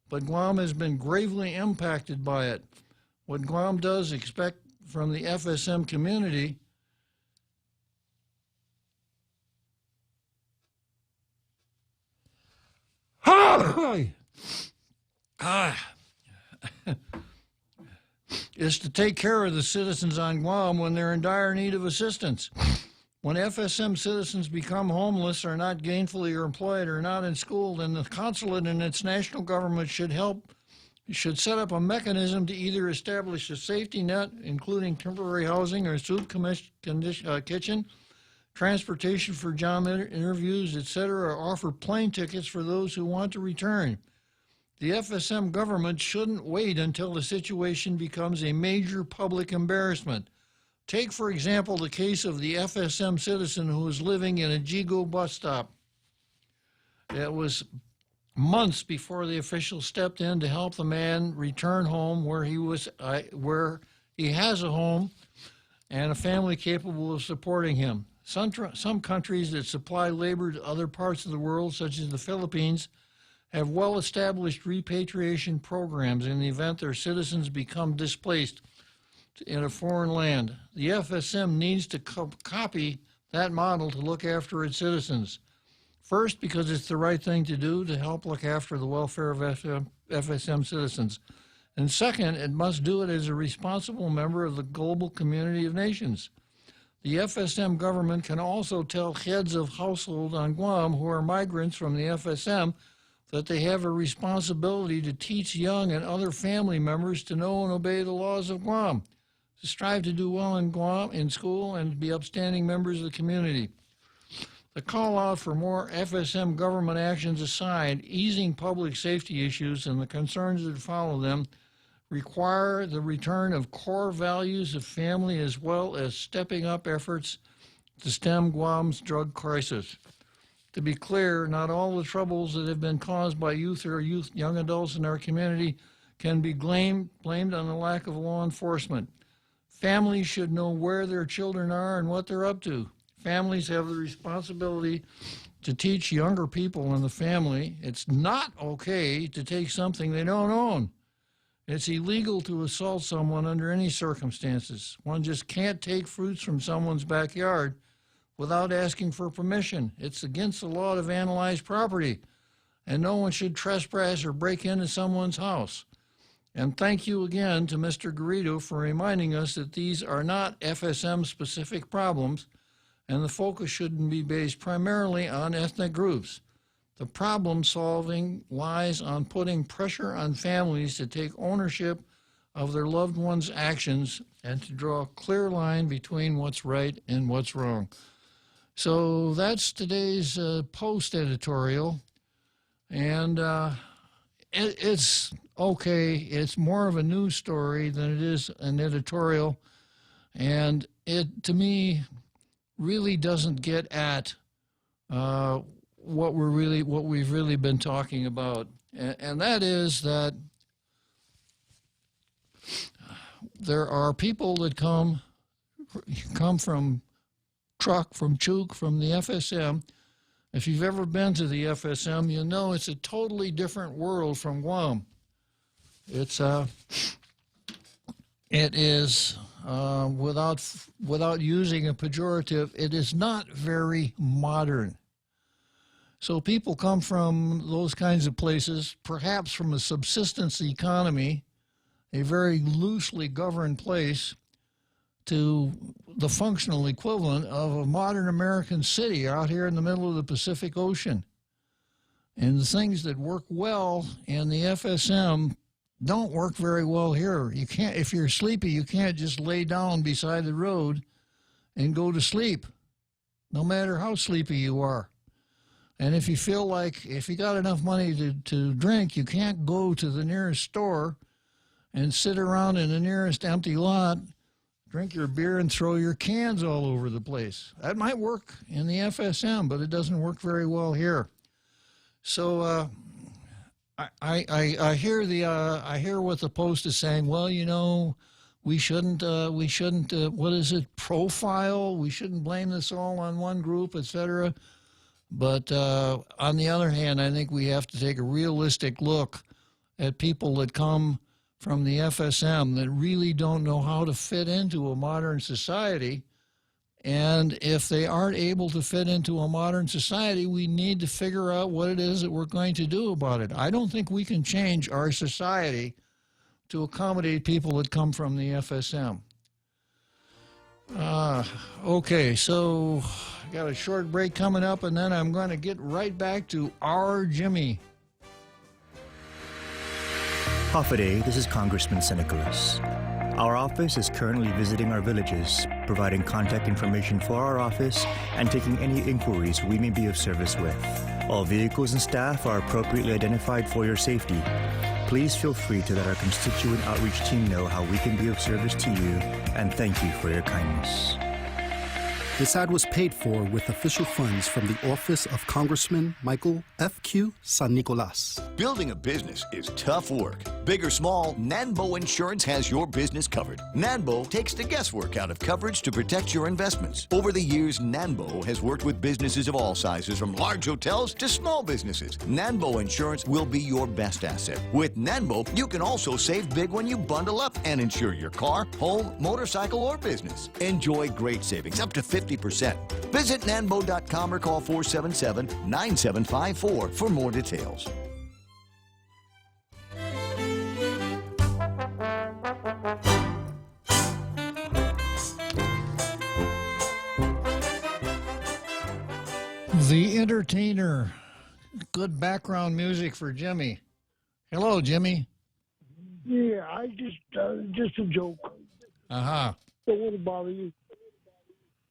but Guam has been gravely impacted by it. What Guam does expect from the FSM community is to take care of the citizens on Guam when they're in dire need of assistance. When FSM citizens become homeless, are not gainfully employed, or not in school, then the consulate and its national government should set up a mechanism to either establish a safety net, including temporary housing or soup kitchen, transportation for job interviews, etc., or offer plane tickets for those who want to return. The FSM government shouldn't wait until the situation becomes a major public embarrassment. Take, for example, the case of the FSM citizen who was living in a Jigo bus stop. It was months before the officials stepped in to help the man return home where he has a home and a family capable of supporting him. Some countries that supply labor to other parts of the world, such as the Philippines, have well-established repatriation programs in the event their citizens become displaced in a foreign land. The FSM needs to copy that model to look after its citizens. First, because it's the right thing to do to help look after the welfare of FSM citizens. And second, it must do it as a responsible member of the global community of nations. The FSM government can also tell heads of household on Guam who are migrants from the FSM that they have a responsibility to teach young and other family members to know and obey the laws of Guam, to strive to do well in Guam in school, and to be upstanding members of the community. The call out for more FSM government actions aside, easing public safety issues and the concerns that follow them require the return of core values of family, as well as stepping up efforts to stem Guam's drug crisis. To be clear, not all the troubles that have been caused by young adults in our community can be blamed on the lack of law enforcement. Families should know where their children are and what they're up to. Families have the responsibility to teach younger people in the family it's not okay to take something they don't own. It's illegal to assault someone under any circumstances. One just can't take fruits from someone's backyard without asking for permission. It's against the law to vandalize property, and no one should trespass or break into someone's house. And thank you again to Mr. Garrido for reminding us that these are not FSM-specific problems, and the focus shouldn't be based primarily on ethnic groups. The problem solving lies on putting pressure on families to take ownership of their loved ones' actions and to draw a clear line between what's right and what's wrong. So that's today's Post editorial, and it's okay. It's more of a news story than it is an editorial, and it, to me, really doesn't get at what we've really been talking about, and that is that there are people that come from Chuk, from the FSM. If you've ever been to the FSM, you know it's a totally different world from Guam. It is without using a pejorative, it is not very modern. So people come from those kinds of places, perhaps from a subsistence economy, a very loosely governed place, to the functional equivalent of a modern American city out here in the middle of the Pacific Ocean. And the things that work well in the FSM don't work very well here. You can't, if you're sleepy, you can't just lay down beside the road and go to sleep, no matter how sleepy you are. And if you feel like, if you got enough money to drink, you can't go to the nearest store and sit around in the nearest empty lot, drink your beer and throw your cans all over the place. That might work in the FSM, but it doesn't work very well here. So I hear what the Post is saying. Well, you know, we shouldn't what is it, profile? We shouldn't blame this all on one group, etc. But on the other hand, I think we have to take a realistic look at people that come from the FSM that really don't know how to fit into a modern society And if they aren't able to fit into a modern society, we need to figure out what it is that we're going to do about it. I don't think we can change our society to accommodate people that come from the FSM. Okay, so got a short break coming up, and then I'm going to get right back to our Jimmy. Hafaday, this is Congressman Nicholas. Our office is currently visiting our villages, providing contact information for our office and taking any inquiries we may be of service with. All vehicles and staff are appropriately identified for your safety. Please feel free to let our constituent outreach team know how we can be of service to you, and thank you for your kindness. This ad was paid for with official funds from the office of Congressman Michael F.Q. San Nicolas. Building a business is tough work. Big or small, Nanbo Insurance has your business covered. Nanbo takes the guesswork out of coverage to protect your investments. Over the years, Nanbo has worked with businesses of all sizes, from large hotels to small businesses. Nanbo Insurance will be your best asset. With Nanbo, you can also save big when you bundle up and insure your car, home, motorcycle, or business. Enjoy great savings, up to 50%. Visit nanbo.com or call 477-9754 for more details. The Entertainer. Good background music for Jimmy. Hello, Jimmy. Yeah, I just a joke. Uh-huh. Don't want to bother you.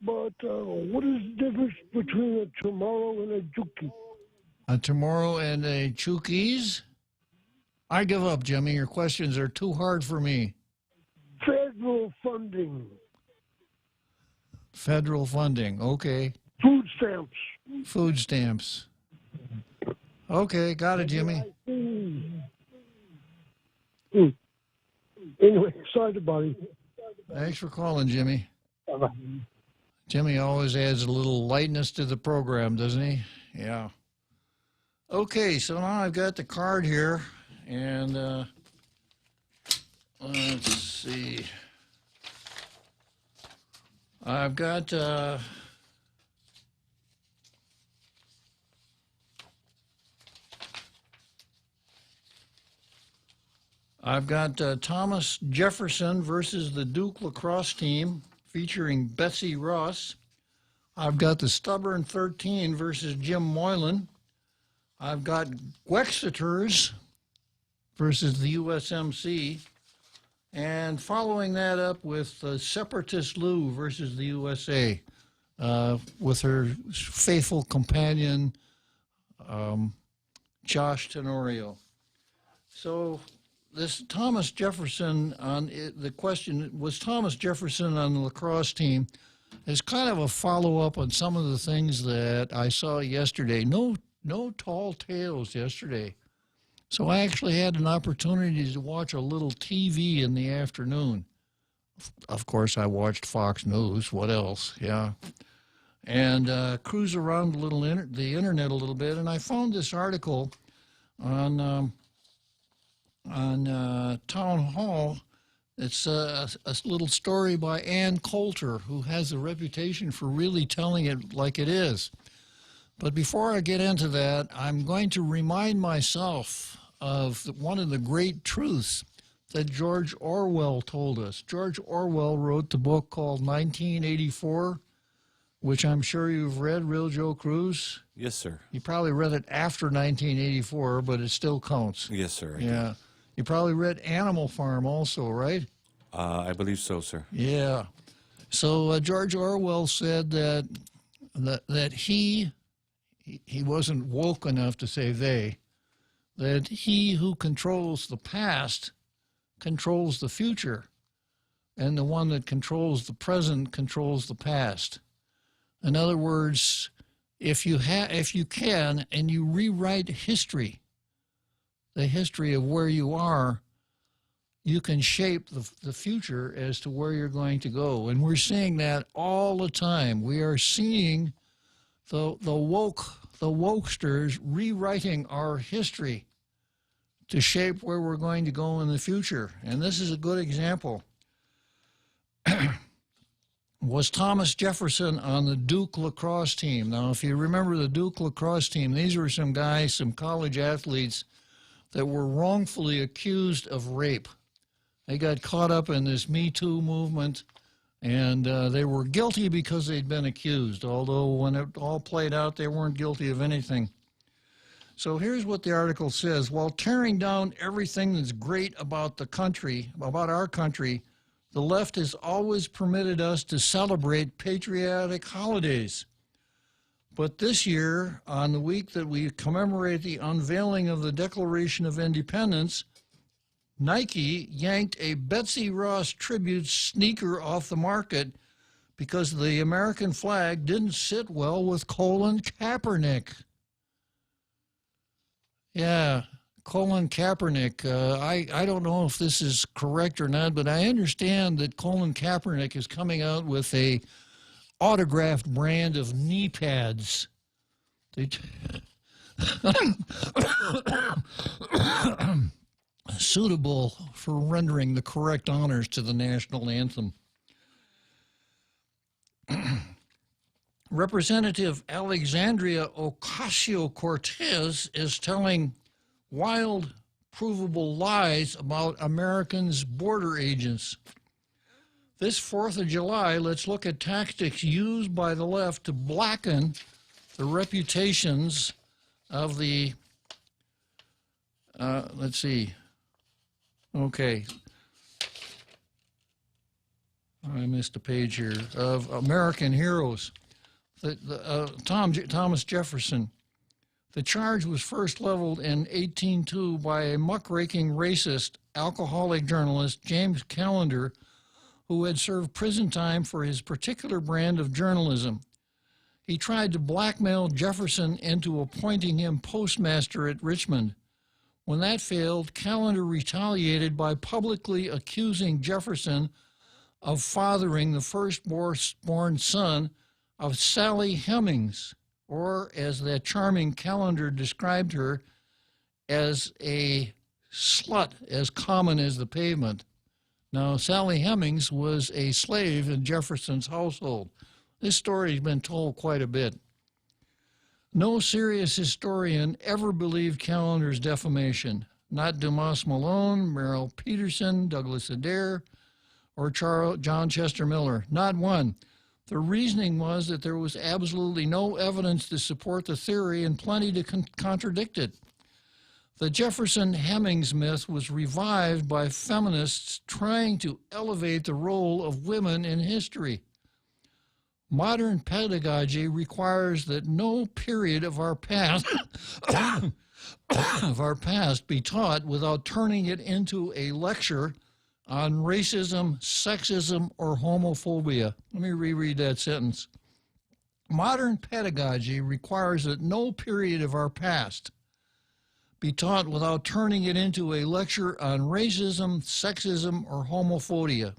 But what is the difference between a tomorrow and a juki? A tomorrow and a Chookies? I give up, Jimmy. Your questions are too hard for me. Federal funding. Federal funding. Okay. Food stamps. Food stamps. Okay, got it, Jimmy. Anyway, sorry to bother you. Thanks for calling, Jimmy. Bye-bye. Jimmy always adds a little lightness to the program, doesn't he? Yeah. Okay, so now I've got the card here, and let's see. I've got Thomas Jefferson versus the Duke lacrosse team, featuring Betsy Ross. I've got the Stubborn 13 versus Jim Moylan. I've got Gwexiters versus the USMC. And following that up with Separatist Lou versus the USA, with her faithful companion, Josh Tenorio. So this Thomas Jefferson the question was Thomas Jefferson on the lacrosse team is kind of a follow-up on some of the things that I saw yesterday. No tall tales yesterday. So I actually had an opportunity to watch a little TV in the afternoon. Of course, I watched Fox News. What else? Yeah. And cruise around the internet a little bit, and I found this article on Town Hall. It's a little story by Ann Coulter, who has a reputation for really telling it like it is. But before I get into that, I'm going to remind myself of one of the great truths that George Orwell told us. George Orwell wrote the book called 1984, which I'm sure you've read, Real Joe Cruz. Yes, sir. You probably read it after 1984, but it still counts. Yes, sir. Yeah. You probably read Animal Farm also, right? I believe so, sir. Yeah. So George Orwell said that he wasn't woke enough to say they, that he who controls the past controls the future, and the one that controls the present controls the past. In other words, if you can, and you rewrite history, the history of where you are, you can shape the future as to where you're going to go. And we're seeing that all the time. We are seeing the wokesters rewriting our history to shape where we're going to go in the future. And this is a good example. was Thomas Jefferson on the Duke lacrosse team. Now, if you remember the Duke lacrosse team, these were some guys, some college athletes that were wrongfully accused of rape. They got caught up in this Me Too movement, and they were guilty because they'd been accused, although when it all played out, they weren't guilty of anything. So here's what the article says. While tearing down everything that's great about the country, about our country, the left has always permitted us to celebrate patriotic holidays. But this year, on the week that we commemorate the unveiling of the Declaration of Independence, Nike yanked a Betsy Ross tribute sneaker off the market because the American flag didn't sit well with Colin Kaepernick. Yeah, Colin Kaepernick. I don't know if this is correct or not, but I understand that Colin Kaepernick is coming out with a autographed brand of knee pads. Suitable for rendering the correct honors to the national anthem. Representative Alexandria Ocasio-Cortez is telling wild, provable lies about Americans' border agents. This 4th of July, let's look at tactics used by the left to blacken the reputations of the, let's see, okay. I missed a page here, of American heroes. Thomas Jefferson. The charge was first leveled in 1802 by a muckraking racist, alcoholic journalist, James Callender, who had served prison time for his particular brand of journalism. He tried to blackmail Jefferson into appointing him postmaster at Richmond. When that failed, Callender retaliated by publicly accusing Jefferson of fathering the firstborn son of Sally Hemings, or as that charming Callender described her, as a slut as common as the pavement. Now, Sally Hemings was a slave in Jefferson's household. This story has been told quite a bit. No serious historian ever believed Callender's defamation. Not Dumas Malone, Merrill Peterson, Douglas Adair, or John Chester Miller. Not one. The reasoning was that there was absolutely no evidence to support the theory and plenty to contradict it. The Jefferson-Hemings myth was revived by feminists trying to elevate the role of women in history. Modern pedagogy requires that no period of our past be taught without turning it into a lecture on racism, sexism, or homophobia. Let me reread that sentence. Modern pedagogy requires that no period of our past be taught without turning it into a lecture on racism, sexism, or homophobia.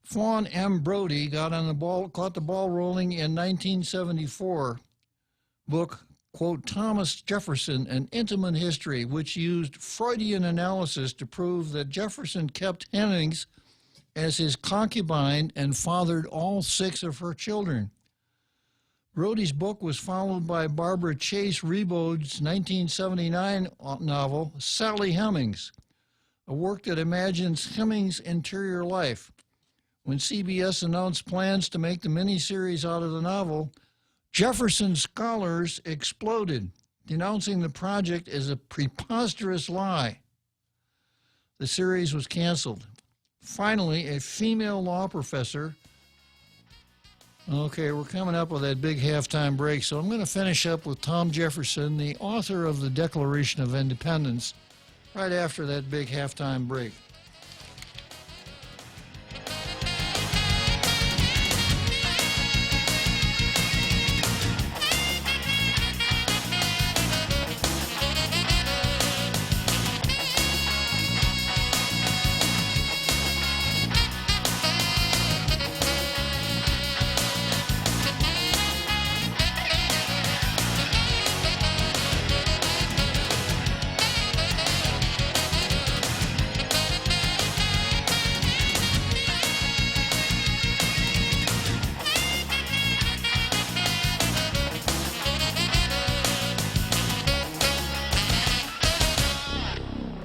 Fawn M. Brody caught the ball rolling in 1974. Book, quote, Thomas Jefferson, An Intimate History, which used Freudian analysis to prove that Jefferson kept Hemings as his concubine and fathered all 6 of her children. Brody's book was followed by Barbara Chase Rebode's 1979 novel, Sally Hemings, a work that imagines Hemings' interior life. When CBS announced plans to make the miniseries out of the novel, Jefferson scholars exploded, denouncing the project as a preposterous lie. The series was canceled. Finally, a female law professor. Okay, we're coming up with that big halftime break, so I'm going to finish up with Tom Jefferson, the author of the Declaration of Independence, right after that big halftime break.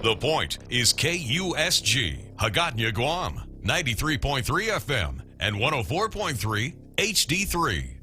The Point is KUSG, Hagåtña, Guam, 93.3 FM and 104.3 HD3.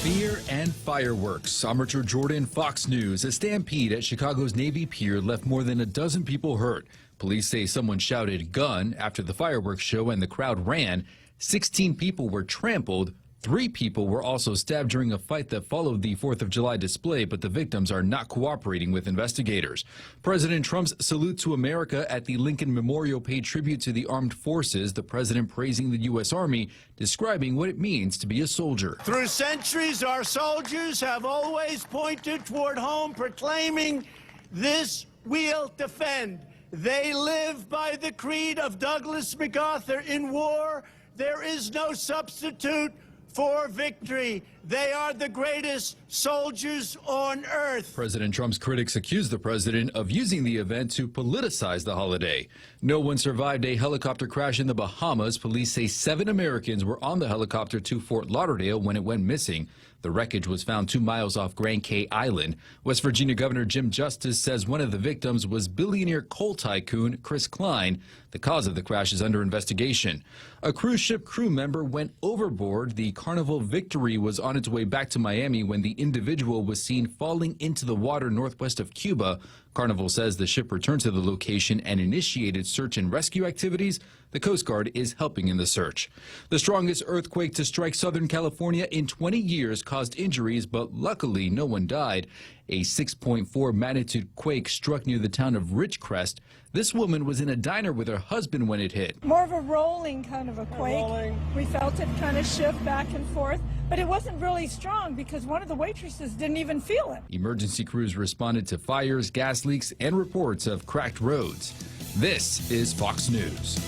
Fear and fireworks. Amateur Jordan, Fox News. A stampede at Chicago's Navy Pier left more than a dozen people hurt. Police say someone shouted "gun" after the fireworks show and the crowd ran. 16 people were trampled. 3 people were also stabbed during a fight that followed the 4th of July display, but the victims are not cooperating with investigators. President Trump's salute to America at the Lincoln Memorial paid tribute to the armed forces, the president praising the U.S. Army, describing what it means to be a soldier. Through centuries, our soldiers have always pointed toward home, proclaiming, "This we'll defend." They live by the creed of Douglas MacArthur: in war, there is no substitute for victory. They are the greatest soldiers on earth. President Trump's critics accused the president of using the event to politicize the holiday. No one survived a helicopter crash in the Bahamas. Police say 7 Americans were on the helicopter to Fort Lauderdale when it went missing. The wreckage was found 2 miles off Grand Cay Island. West Virginia Governor Jim Justice says one of the victims was billionaire coal tycoon Chris Klein. The cause of the crash is under investigation. A cruise ship crew member went overboard. The Carnival Victory was on its way back to Miami when the individual was seen falling into the water northwest of Cuba. Carnival says the ship returned to the location and initiated search and rescue activities. The Coast Guard is helping in the search. The strongest earthquake to strike Southern California in 20 years caused injuries, but luckily no one died. A 6.4 magnitude quake struck near the town of Ridgecrest. This woman was in a diner with her husband when it hit. More of a rolling kind of a quake. We felt it kind of shift back and forth, but it wasn't really strong because one of the waitresses didn't even feel it. Emergency crews responded to fires, gas leaks, and reports of cracked roads. This is Fox News.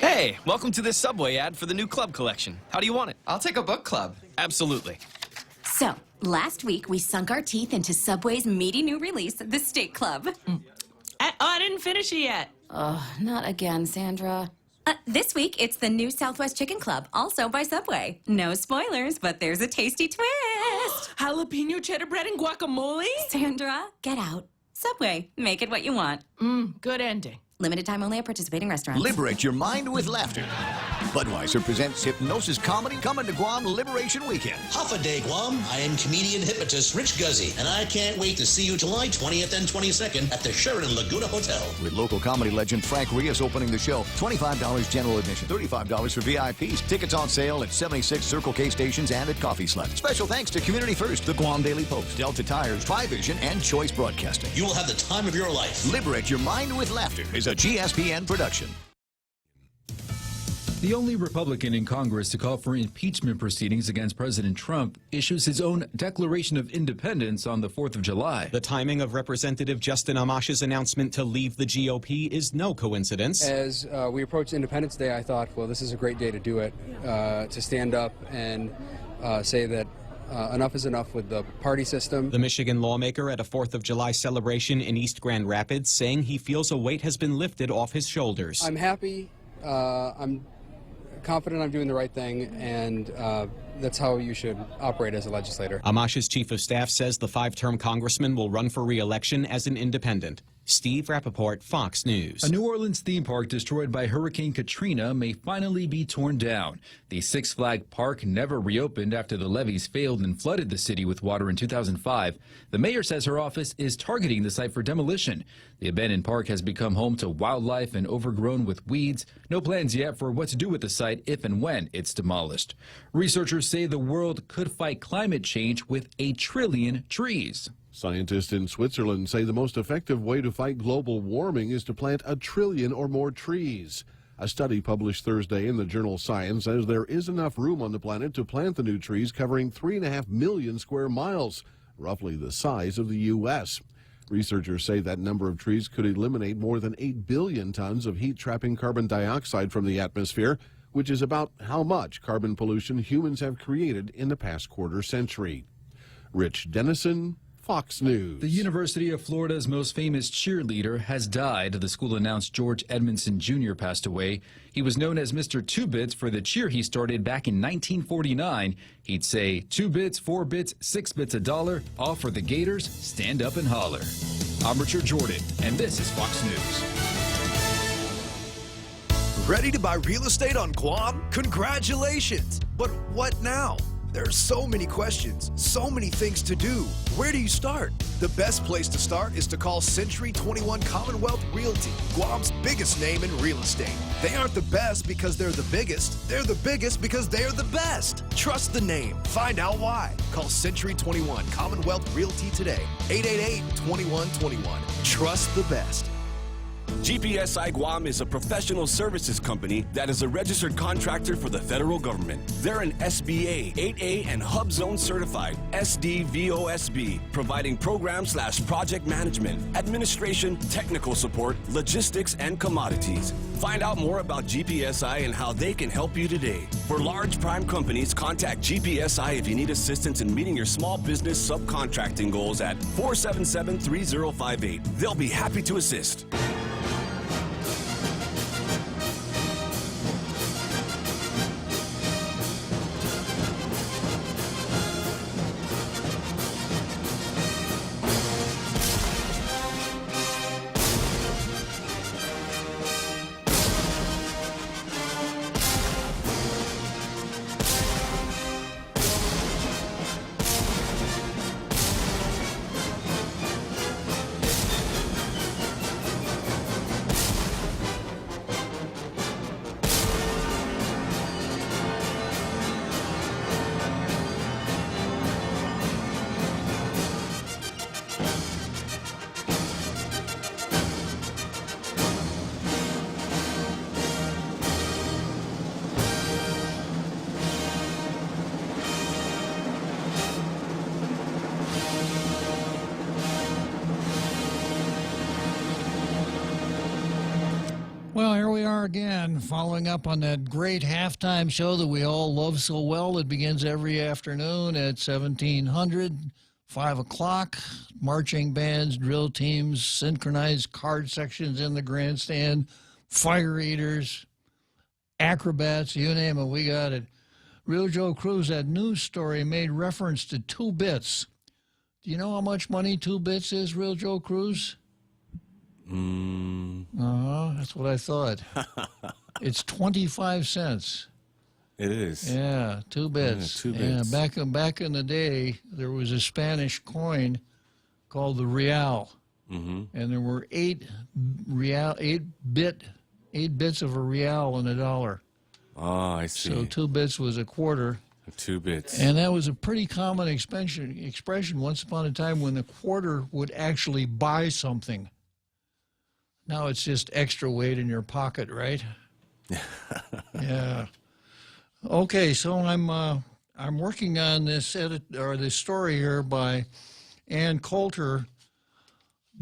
Hey, welcome to this Subway ad for the new club collection. How do you want it? I'll take a book club. Absolutely. So, last week we sunk our teeth into Subway's meaty new release, the Steak Club. I didn't finish it yet. Oh, not again, Sandra. This week, it's the new Southwest Chicken Club, also by Subway. No spoilers, but there's a tasty twist. Jalapeno cheddar bread and guacamole? Sandra, get out. Subway, make it what you want. Good ending. Limited time only at participating restaurants. Liberate your mind with laughter. Budweiser presents Hypnosis Comedy coming to Guam Liberation Weekend. Half a day, Guam. I am comedian hypnotist Rich Guzzi, and I can't wait to see you July 20th and 22nd at the Sheraton Laguna Hotel. With local comedy legend Frank Rios opening the show. $25 general admission, $35 for VIPs. Tickets on sale at 76 Circle K stations and at Coffee Slut. Special thanks to Community First, the Guam Daily Post, Delta Tires, Trivision, and Choice Broadcasting. You will have the time of your life. Liberate your mind with laughter is a GSPN production. The only Republican in Congress to call for impeachment proceedings against President Trump issues his own Declaration of Independence on the 4th of July. The timing of Representative Justin Amash's announcement to leave the GOP is no coincidence. As we approach Independence Day, I thought, well, this is a great day to do it, to stand up and say that enough is enough with the party system. The Michigan lawmaker at a 4th of July celebration in East Grand Rapids saying he feels a weight has been lifted off his shoulders. I'm happy. I'm confident I'm doing the right thing, and that's how you should operate as a legislator. Amash's chief of staff says the 5-term congressman will run for re-election as an independent. Steve Rappaport, Fox News. A New Orleans theme park destroyed by Hurricane Katrina may finally be torn down. The Six Flags Park never reopened after the levees failed and flooded the city with water in 2005. The mayor says her office is targeting the site for demolition. The abandoned park has become home to wildlife and overgrown with weeds. No plans yet for what to do with the site if and when it's demolished. Researchers say the world could fight climate change with 1 trillion trees. Scientists in Switzerland say the most effective way to fight global warming is to plant 1 trillion or more trees. A study published Thursday in the journal Science says there is enough room on the planet to plant the new trees covering 3.5 million square miles, roughly the size of the U.S. Researchers say that number of trees could eliminate more than 8 billion tons of heat-trapping carbon dioxide from the atmosphere, which is about how much carbon pollution humans have created in the past quarter century. Rich Dennison, Fox News. The University of Florida's most famous cheerleader has died. The school announced George Edmondson Jr. passed away. He was known as Mr. 2 Bits for the cheer he started back in 1949. He'd say 2 bits, 4 bits, 6 bits a dollar, all for the Gators, stand up and holler. I'm Richard Jordan, and this is Fox News. Ready to buy real estate on Guam? Congratulations! But what now? There are so many questions, so many things to do. Where do you start? The best place to start is to call Century 21 Commonwealth Realty, Guam's biggest name in real estate. They aren't the best because they're the biggest. They're the biggest because they're the best. Trust the name. Find out why. Call Century 21 Commonwealth Realty today. 888-2121. Trust the best. GPSI Guam is a professional services company that is a registered contractor for the federal government. They're an SBA, 8A, and Hub Zone certified SDVOSB, providing program/project management, administration, technical support, logistics, and commodities. Find out more about GPSI and how they can help you today. For large prime companies, contact GPSI if you need assistance in meeting your small business subcontracting goals at 477-3058. They'll be happy to assist. Well, here we are again, following up on that great halftime show that we all love so well. It begins every afternoon at 1700, 5 o'clock. Marching bands, drill teams, synchronized card sections in the grandstand, fire eaters, acrobats, you name it, we got it. Real Joe Cruz, that news story made reference to 2 bits. Do you know how much money 2 bits is, Real Joe Cruz? That's what I thought. It's 25 cents. It is. Yeah, 2 bits. Yeah, 2 bits. Yeah, back in the day, there was a Spanish coin called the real, and there were 8 bits of a real in a dollar. Oh, I see. So 2 bits was a quarter. 2 bits. And that was a pretty common expression once upon a time when the quarter would actually buy something. Now it's just extra weight in your pocket, right? Yeah. Okay, so I'm working on this this story here by Ann Coulter,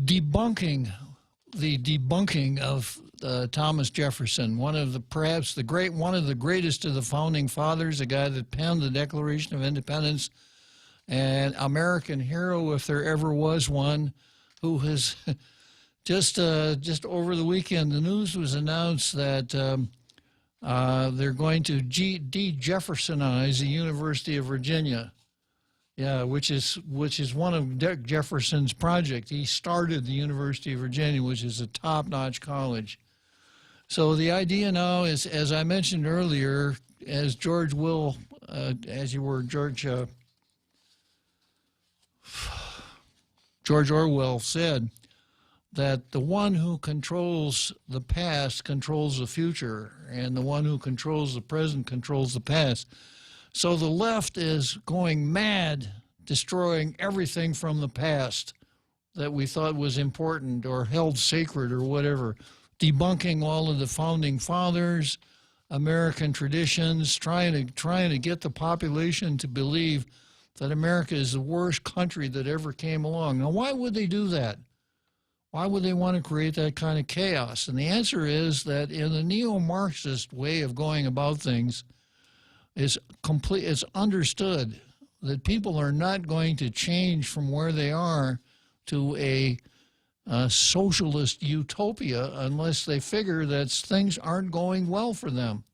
debunking of Thomas Jefferson, one of the greatest of the founding fathers, the guy that penned the Declaration of Independence, and American hero if there ever was one, who has just over the weekend the news was announced that they're going to de-Jeffersonize the University of Virginia. Yeah, which is one of Jefferson's projects. He started the University of Virginia, which is a top-notch college. So the idea now is, as I mentioned earlier, as George Orwell said, that the one who controls the past controls the future, and the one who controls the present controls the past. So the left is going mad, destroying everything from the past that we thought was important or held sacred or whatever, debunking all of the founding fathers, American traditions, trying to get the population to believe that America is the worst country that ever came along. Now, why would they do that? Why would they want to create that kind of chaos? And the answer is that in the neo-Marxist way of going about things, it's understood that people are not going to change from where they are to a socialist utopia unless they figure that things aren't going well for them.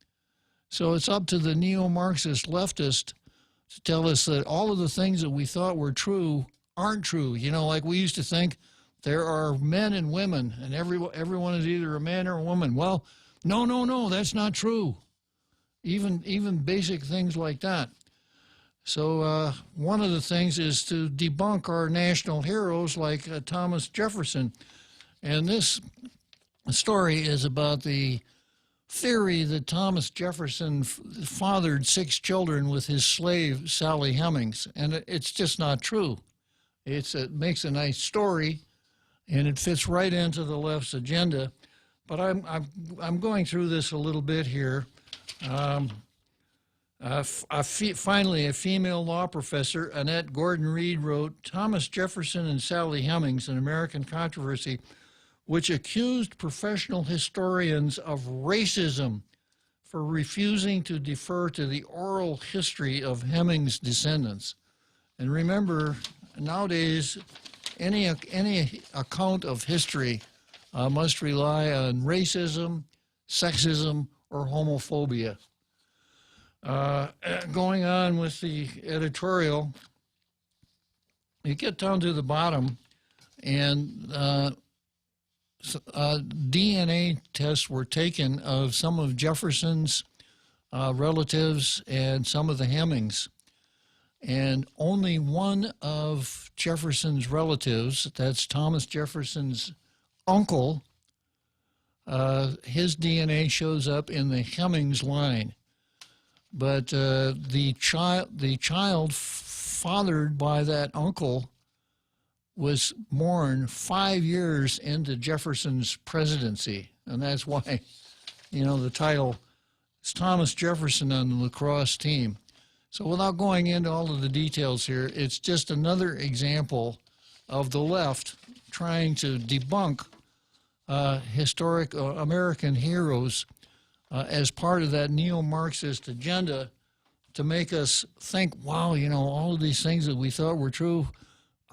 So it's up to the neo-Marxist leftist to tell us that all of the things that we thought were true aren't true. You know, like we used to think there are men and women, and everyone is either a man or a woman. Well, no, that's not true. Even basic things like that. So one of the things is to debunk our national heroes like Thomas Jefferson. And this story is about the theory that Thomas Jefferson fathered 6 children with his slave, Sally Hemings. And it's just not true. It makes a nice story, and it fits right into the left's agenda. But I'm going through this a little bit here. Finally, a female law professor, Annette Gordon-Reed, wrote, Thomas Jefferson and Sally Hemings, An American Controversy, which accused professional historians of racism for refusing to defer to the oral history of Hemings' descendants. And remember, nowadays, any account of history must rely on racism, sexism, or homophobia. Going on with the editorial, you get down to the bottom, and DNA tests were taken of some of Jefferson's relatives and some of the Hemings. And only one of Jefferson's relatives, that's Thomas Jefferson's uncle, his DNA shows up in the Hemings line. But the child fathered by that uncle was born 5 years into Jefferson's presidency. And that's why, you know, the title is Thomas Jefferson on the lacrosse team. So without going into all of the details here, it's just another example of the left trying to debunk historic American heroes as part of that neo-Marxist agenda to make us think, wow, you know, all of these things that we thought were true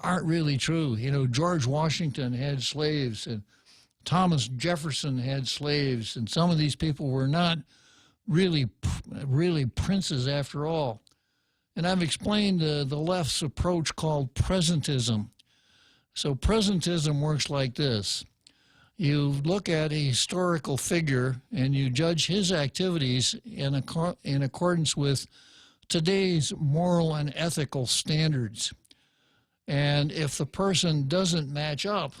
aren't really true. You know, George Washington had slaves, and Thomas Jefferson had slaves, and some of these people were not really princes after all. And I've explained the left's approach called presentism. So presentism works like this. You look at a historical figure and you judge his activities in accordance with today's moral and ethical standards. And if the person doesn't match up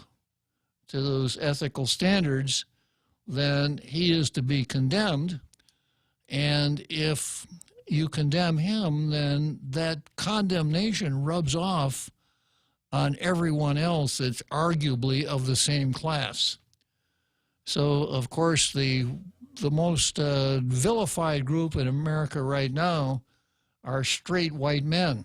to those ethical standards, then he is to be condemned. And if you condemn him, then that condemnation rubs off on everyone else that's arguably of the same class. So, of course, the most vilified group in America right now are straight white men.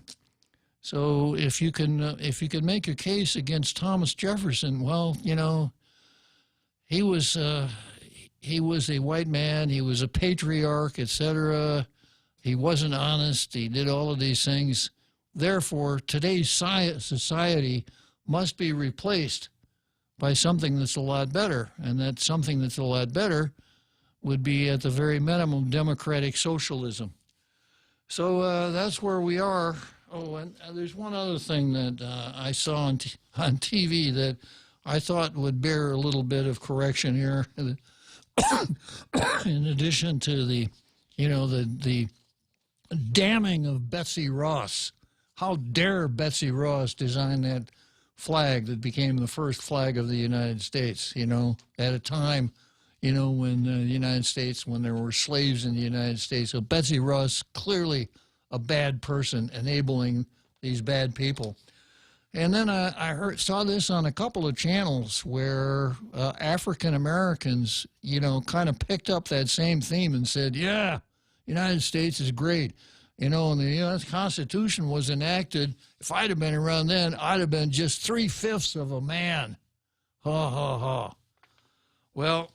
So if you can make a case against Thomas Jefferson, well, you know, he was a white man, he was a patriarch, etc. He wasn't honest, he did all of these things. Therefore, today's society must be replaced by something that's a lot better, and that something that's a lot better would be, at the very minimum, democratic socialism. So that's where we are. Oh, and there's one other thing that I saw on TV that I thought would bear a little bit of correction here. In addition to the damning of Betsy Ross. How dare Betsy Ross design that flag that became the first flag of the United States, you know, at a time, you know, when the United States, when there were slaves in the United States. So Betsy Ross, clearly a bad person enabling these bad people. And then I saw this on a couple of channels where African Americans, you know, kind of picked up that same theme and said, yeah, United States is great. You know, and the U.S. Constitution was enacted. If I'd have been around then, I'd have been just 3/5 of a man. Ha, ha, ha. Well,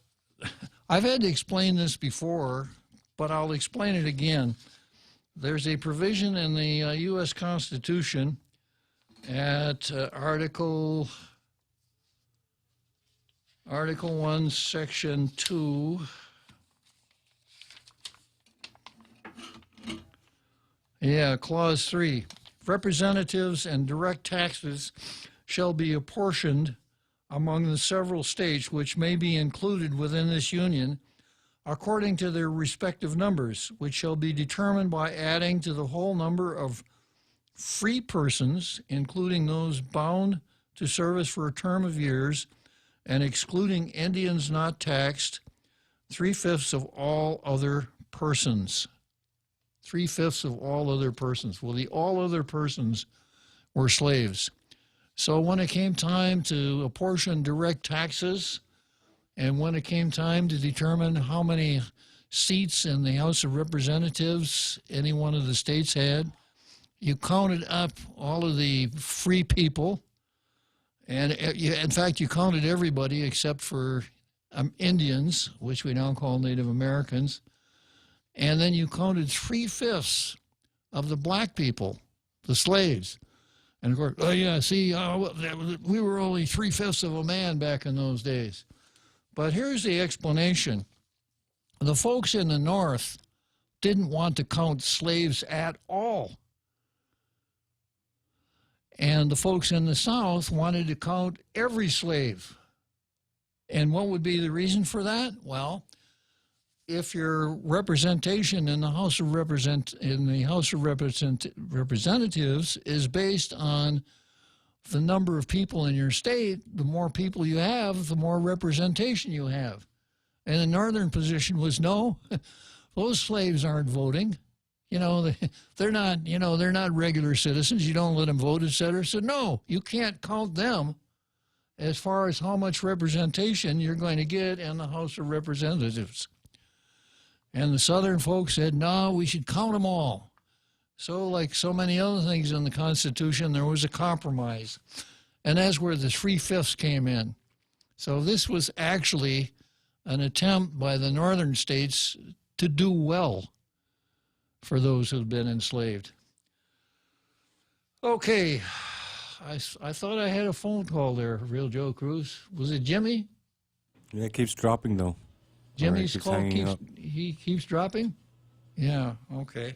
I've had to explain this before, but I'll explain it again. there's a provision in the U.S. Constitution at Article 1, Section 2. Yeah, Clause 3. Representatives and direct taxes shall be apportioned among the several states which may be included within this union according to their respective numbers, which shall be determined by adding to the whole number of free persons, including those bound to service for a term of years, and excluding Indians not taxed, 3/5 of all other persons. 3/5 of all other persons. Well, the all other persons were slaves. So when it came time to apportion direct taxes, and when it came time to determine how many seats in the House of Representatives any one of the states had, you counted up all of the free people, and in fact, you counted everybody except for Indians, which we now call Native Americans, and then you counted 3/5 of the black people, the slaves. And of course, oh yeah, see, we were only 3/5 of a man back in those days. But here's the explanation. The folks in the North didn't want to count slaves at all. And the folks in the South wanted to count every slave. And what would be the reason for that? Well, if your representation in the House of Representatives is based on the number of people in your state, the more people you have, the more representation you have. And the northern position was, no, those slaves aren't voting. You know, they're not regular citizens. You don't let them vote, et cetera. So no, you can't count them as far as how much representation you're going to get in the House of Representatives. And the Southern folks said, no, we should count them all. So like so many other things in the Constitution, there was a compromise. And that's where the 3/5 came in. So this was actually an attempt by the northern states to do well for those who've been enslaved. Okay, I thought I had a phone call there, Real Joe Cruz. Was it Jimmy? Yeah, it keeps dropping, though. Jimmy's call keeps dropping? Yeah, okay.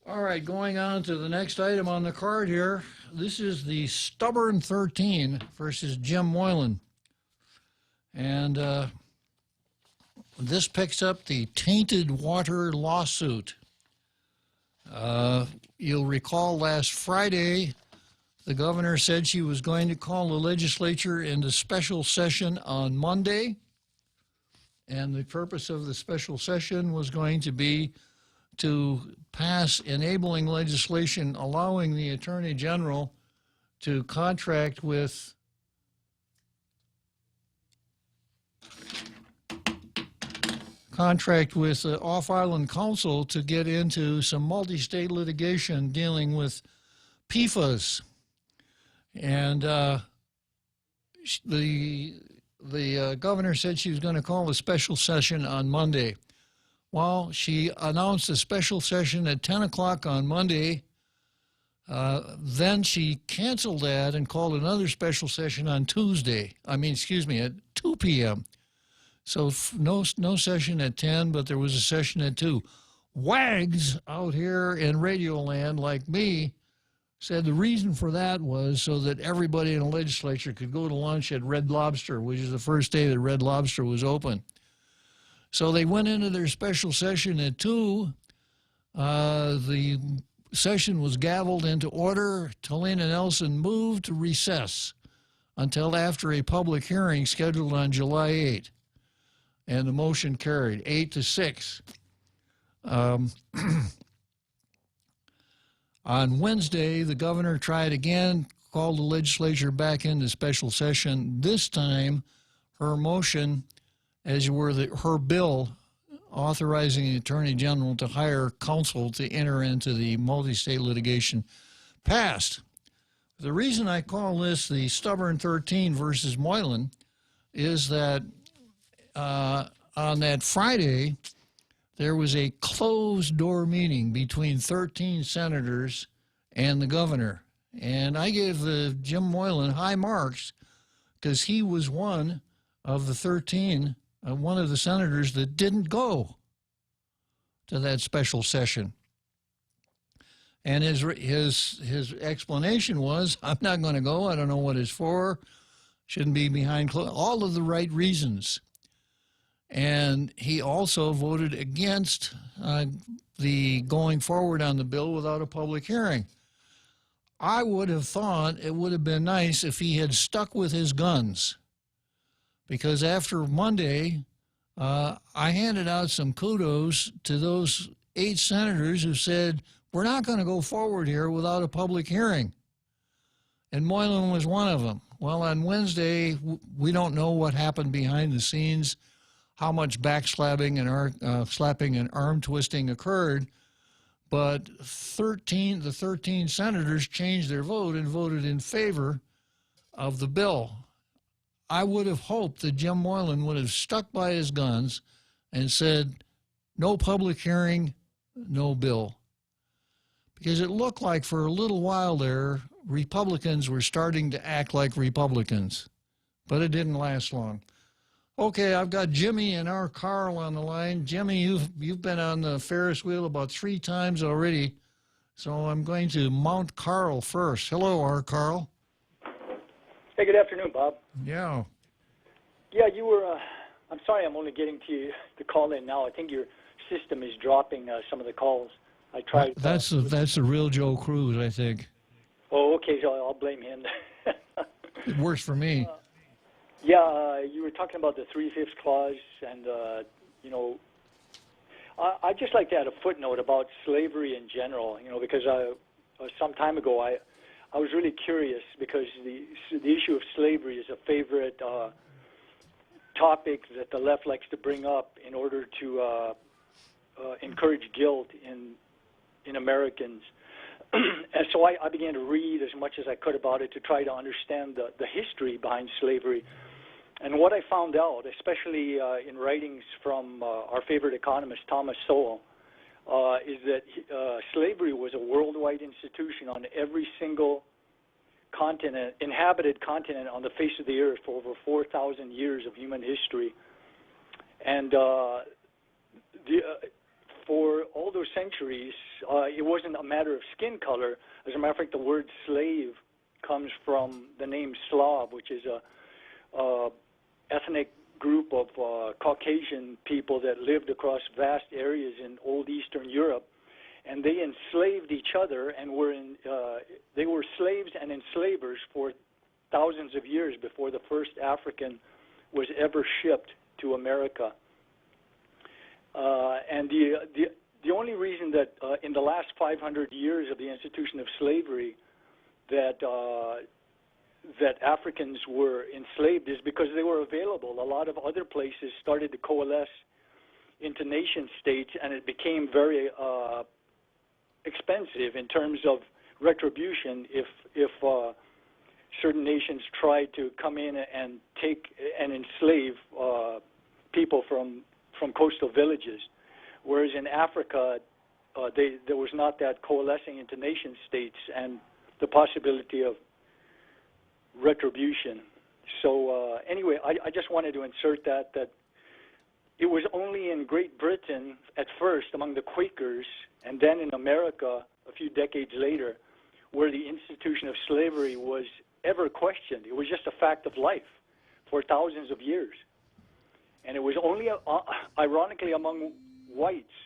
All right, going on to the next item on the card here. This is the Stubborn 13 versus Jim Moylan. And this picks up the tainted water lawsuit. You'll recall last Friday, the governor said she was going to call the legislature into special session on Monday. And the purpose of the special session was going to be to pass enabling legislation allowing the Attorney General to contract with off-island counsel to get into some multi-state litigation dealing with PFAS. And the governor said she was going to call a special session on Monday. Well, she announced a special session at 10 o'clock on Monday. Then she canceled that and called another special session on Tuesday. At 2 p.m. So no session at 10, but there was a session at 2. Wags out here in Radio Land, like me, said the reason for that was so that everybody in the legislature could go to lunch at Red Lobster, which is the first day that Red Lobster was open. So they went into their special session at 2. The session was gavelled into order. Talina Nelson moved to recess until after a public hearing scheduled on July 8. And the motion carried 8-6. On Wednesday, the governor tried again, called the legislature back into special session. This time, her motion, her bill authorizing the Attorney General to hire counsel to enter into the multi-state litigation, passed. The reason I call this the Stubborn 13 versus Moylan is that on that Friday, there was a closed-door meeting between 13 senators and the governor. And I gave Jim Moylan high marks because he was one of the 13, one of the senators that didn't go to that special session. And his explanation was, I'm not going to go. I don't know what it's for. Shouldn't be behind closed. All of the right reasons. And he also voted against the going forward on the bill without a public hearing. I would have thought it would have been nice if he had stuck with his guns. Because after Monday, I handed out some kudos to those 8 senators who said, we're not going to go forward here without a public hearing. And Moylan was one of them. Well, on Wednesday, we don't know what happened behind the scenes, how much backslapping and slapping and arm twisting occurred, but the 13 senators changed their vote and voted in favor of the bill. I would have hoped that Jim Moylan would have stuck by his guns and said, no public hearing, no bill. Because it looked like for a little while there, Republicans were starting to act like Republicans. But it didn't last long. Okay, I've got Jimmy and our Carl on the line. Jimmy, you've been on the Ferris wheel about 3 times already, so I'm going to mount Carl first. Hello, our Carl. Hey, good afternoon, Bob. Yeah. Yeah, you were, I'm sorry I'm only getting to the call in now. I think your system is dropping some of the calls. I tried. That's the real Joe Cruz, I think. Oh, okay, so I'll blame him. It works for me. Yeah, you were talking about the 3/5 clause, and, you know, I'd just like to add a footnote about slavery in general, you know, because some time ago I was really curious because the issue of slavery is a favorite topic that the left likes to bring up in order to encourage guilt in Americans. And so I began to read as much as I could about it to try to understand the history behind slavery. And what I found out, especially in writings from our favorite economist, Thomas Sowell, is that slavery was a worldwide institution on every single continent, inhabited continent on the face of the earth for over 4,000 years of human history. And for all those centuries, it wasn't a matter of skin color. As a matter of fact, the word slave comes from the name Slav, which is a ethnic group of Caucasian people that lived across vast areas in old Eastern Europe, and they enslaved each other and they were slaves and enslavers for thousands of years before the first African was ever shipped to America. And the only reason that in the last 500 years of the institution of slavery that Africans were enslaved is because they were available. A lot of other places started to coalesce into nation states, and it became very expensive in terms of retribution if certain nations tried to come in and take and enslave people from coastal villages. Whereas in Africa, there was not that coalescing into nation states and the possibility of retribution. So anyway, I just wanted to insert that it was only in Great Britain at first among the Quakers and then in America a few decades later where the institution of slavery was ever questioned. It was just a fact of life for thousands of years. And it was only, ironically, among whites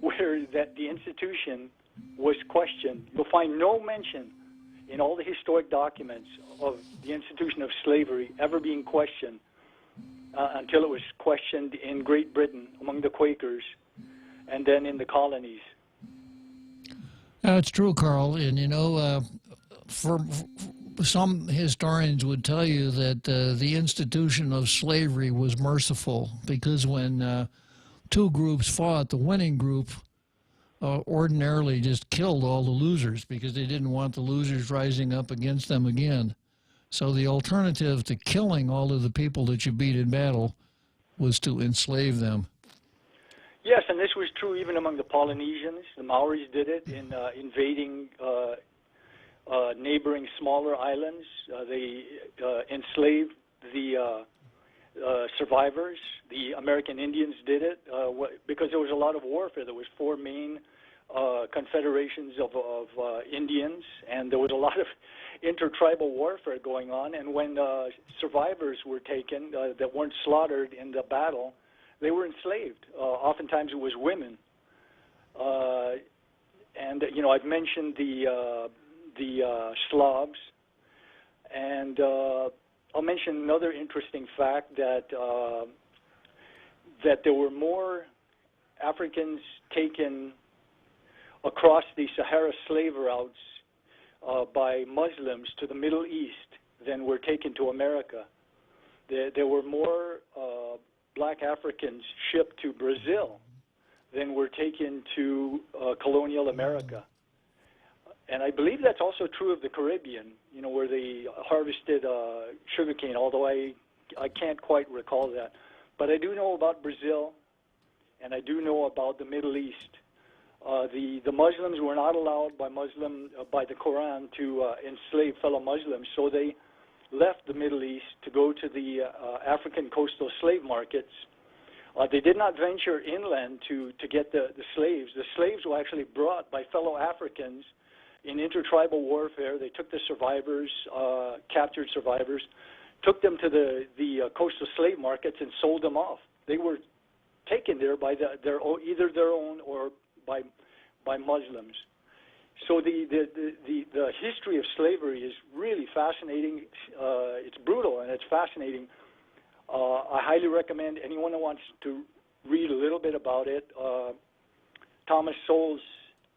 where that the institution was questioned. You'll find no mention in all the historic documents of the institution of slavery ever being questioned until it was questioned in Great Britain among the Quakers and then in the colonies. That's true, Carl. And, you know, for some historians would tell you that the institution of slavery was merciful because when 2 groups fought, the winning group ordinarily just killed all the losers because they didn't want the losers rising up against them again. So the alternative to killing all of the people that you beat in battle was to enslave them. Yes, and this was true even among the Polynesians. The Maoris did it in invading neighboring smaller islands. They enslaved the survivors. The American Indians did it because there was a lot of warfare. There was 4 main confederations of Indians, and there was a lot of intertribal warfare going on. And when survivors were taken that weren't slaughtered in the battle, they were enslaved. Oftentimes it was women. And I've mentioned the Slavs, and I'll mention another interesting fact that there were more Africans taken across the Sahara slave routes by Muslims to the Middle East than were taken to America. There were more black Africans shipped to Brazil than were taken to colonial America. And I believe that's also true of the Caribbean, where they harvested sugarcane, although I can't quite recall that. But I do know about Brazil, and I do know about the Middle East. The Muslims were not allowed by the Quran to enslave fellow Muslims, so they left the Middle East to go to the African coastal slave markets. They did not venture inland to get the slaves. The slaves were actually brought by fellow Africans in intertribal warfare. They took the survivors, captured survivors, took them to the coastal slave markets and sold them off. They were taken there by either their own or by Muslims. So the history of slavery is really fascinating. It's brutal and it's fascinating. I highly recommend anyone who wants to read a little bit about it. Thomas Sowell's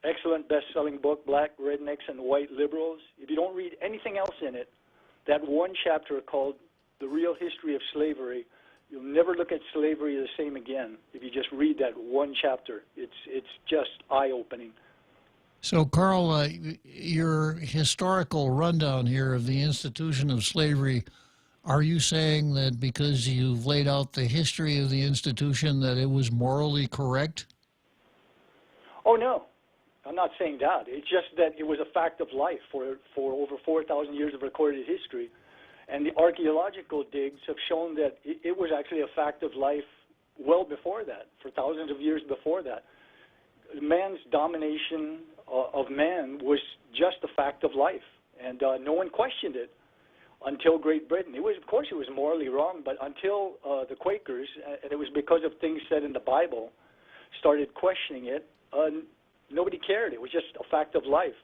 excellent best-selling book, Black Rednecks and White Liberals. If you don't read anything else in it, that one chapter called The Real History of Slavery, you'll never look at slavery the same again if you just read that one chapter. It's just eye-opening. So, Carl, your historical rundown here of the institution of slavery, are you saying that because you've laid out the history of the institution that it was morally correct? Oh, no. I'm not saying that. It's just that it was a fact of life for over 4,000 years of recorded history. And the archaeological digs have shown that it was actually a fact of life well before that, for thousands of years before that. Man's domination of man was just a fact of life, and no one questioned it until Great Britain. Of course, it was morally wrong, but until the Quakers, and it was because of things said in the Bible, started questioning it, nobody cared. It was just a fact of life.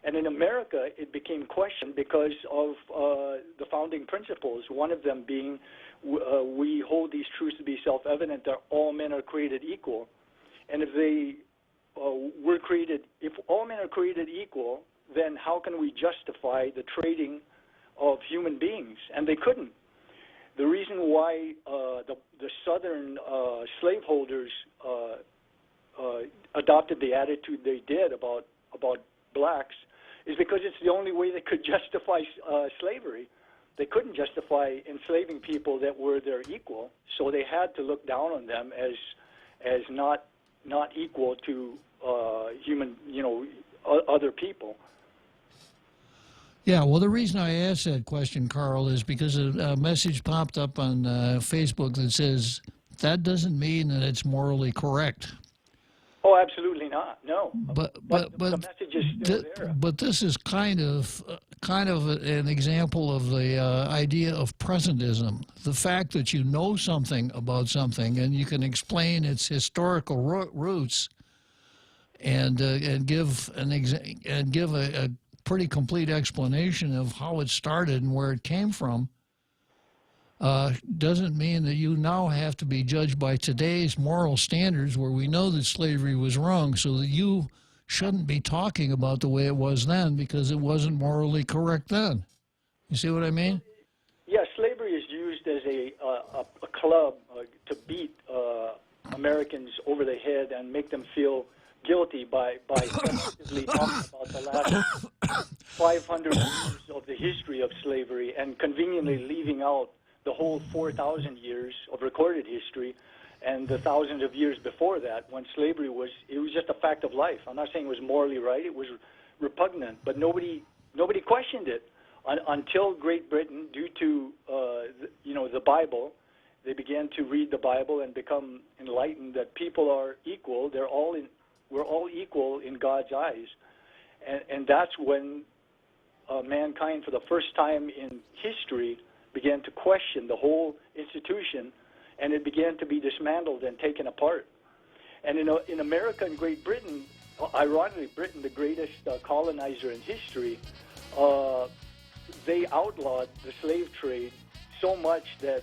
And in America, it became questioned because of the founding principles, one of them being we hold these truths to be self-evident, that all men are created equal. And if they if all men are created equal, then how can we justify the trading of human beings? And they couldn't. The reason why the southern slaveholders adopted the attitude they did about blacks is because it's the only way they could justify slavery. They couldn't justify enslaving people that were their equal, so they had to look down on them as not equal to human, other people. Yeah, well, the reason I asked that question, Carl, is because a message popped up on Facebook that says that doesn't mean that it's morally correct. Oh, absolutely not. No. But the message is still there. But this is kind of an example of the idea of presentism. The fact that you know something about something and you can explain its historical roots and give a pretty complete explanation of how it started and where it came from, doesn't mean that you now have to be judged by today's moral standards where we know that slavery was wrong, so that you shouldn't be talking about the way it was then because it wasn't morally correct then. You see what I mean? Yeah, slavery is used as a club to beat Americans over the head and make them feel guilty by effectively talking about the last 500 years of the history of slavery and conveniently leaving out the whole 4,000 years of recorded history and the thousands of years before that, when slavery was just a fact of life. I'm not saying it was morally right; it was repugnant, but nobody questioned it until Great Britain, due to the Bible. They began to read the Bible and become enlightened that people are equal. We're all equal in God's eyes, and that's when mankind, for the first time in history, began to question the whole institution, and it began to be dismantled and taken apart. And in America and Great Britain, ironically, Britain, the greatest colonizer in history, they outlawed the slave trade so much that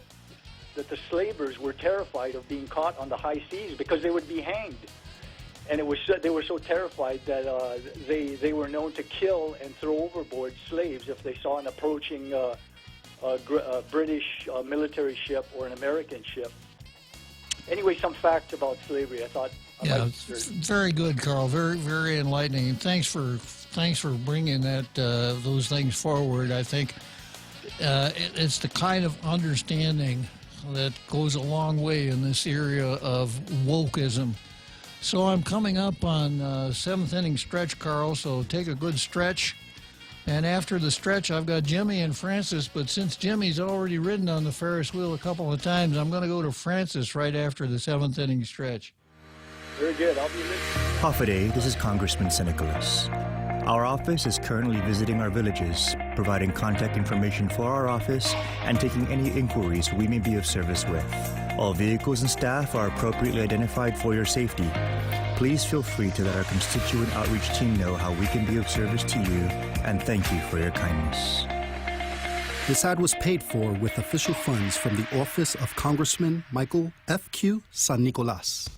the slavers were terrified of being caught on the high seas because they would be hanged. And they were so terrified that they were known to kill and throw overboard slaves if they saw an approaching British military ship or an American ship. Anyway, some facts about slavery. I thought. Very good, Carl. Very, very enlightening. And thanks for bringing those things forward. I think it's the kind of understanding that goes a long way in this area of wokeism. So I'm coming up on seventh inning stretch, Carl, so take a good stretch. And after the stretch, I've got Jimmy and Francis, but since Jimmy's already ridden on the Ferris wheel a couple of times, I'm going to go to Francis right after the seventh inning stretch. Very good. I'll be listening. Hafaday, this is Congressman Nicholas. Our office is currently visiting our villages, providing contact information for our office and taking any inquiries we may be of service with. All vehicles and staff are appropriately identified for your safety. Please feel free to let our constituent outreach team know how we can be of service to you, and thank you for your kindness. This ad was paid for with official funds from the office of Congressman Michael F.Q. San Nicolas.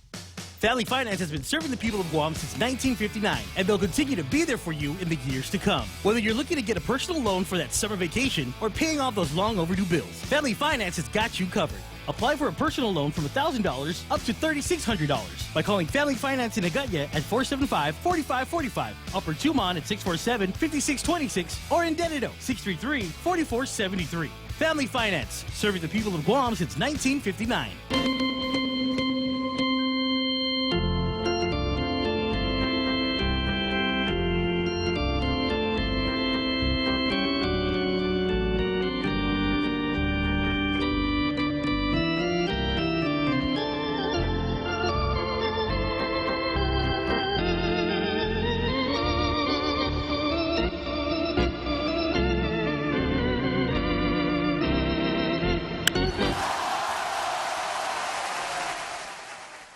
Family Finance has been serving the people of Guam since 1959, and they'll continue to be there for you in the years to come. Whether you're looking to get a personal loan for that summer vacation or paying off those long overdue bills, Family Finance has got you covered. Apply for a personal loan from $1,000 up to $3,600 by calling Family Finance in Agutya at 475-4545, Upper Tumon at 647-5626, or in Dededo, 633-4473. Family Finance, serving the people of Guam since 1959.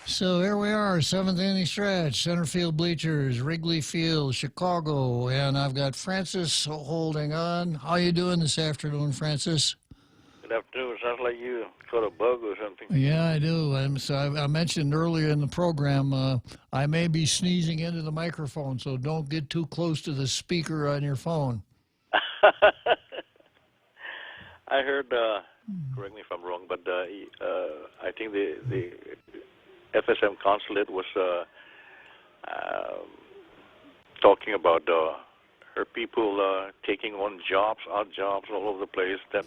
So here we are, seventh inning stretch, center field bleachers, Wrigley Field, Chicago, and I've got Francis holding on. How you doing this afternoon, Francis? Good afternoon. Sounds like you caught a bug or something. Yeah, I do. I mentioned earlier in the program, I may be sneezing into the microphone, so don't get too close to the speaker on your phone. I heard, correct me if I'm wrong, but I think the FSM consulate was talking about her people taking on jobs, odd jobs all over the place that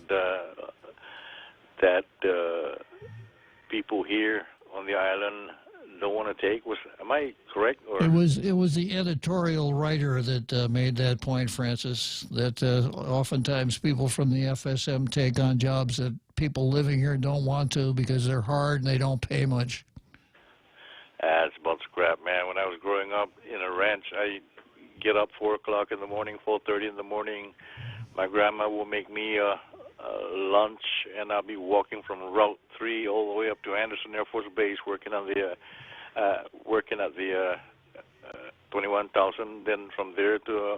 people here on the island don't want to take. Am I correct? Or? It was the editorial writer that made that point, Francis, that oftentimes people from the FSM take on jobs that people living here don't want to because they're hard and they don't pay much. That's a bunch of crap, man. When I was growing up in a ranch, I get up 4 o'clock in the morning, 4:30 in the morning. My grandma will make me lunch, and I'll be walking from Route 3 all the way up to Anderson Air Force Base, working at the 21,000. Then from there to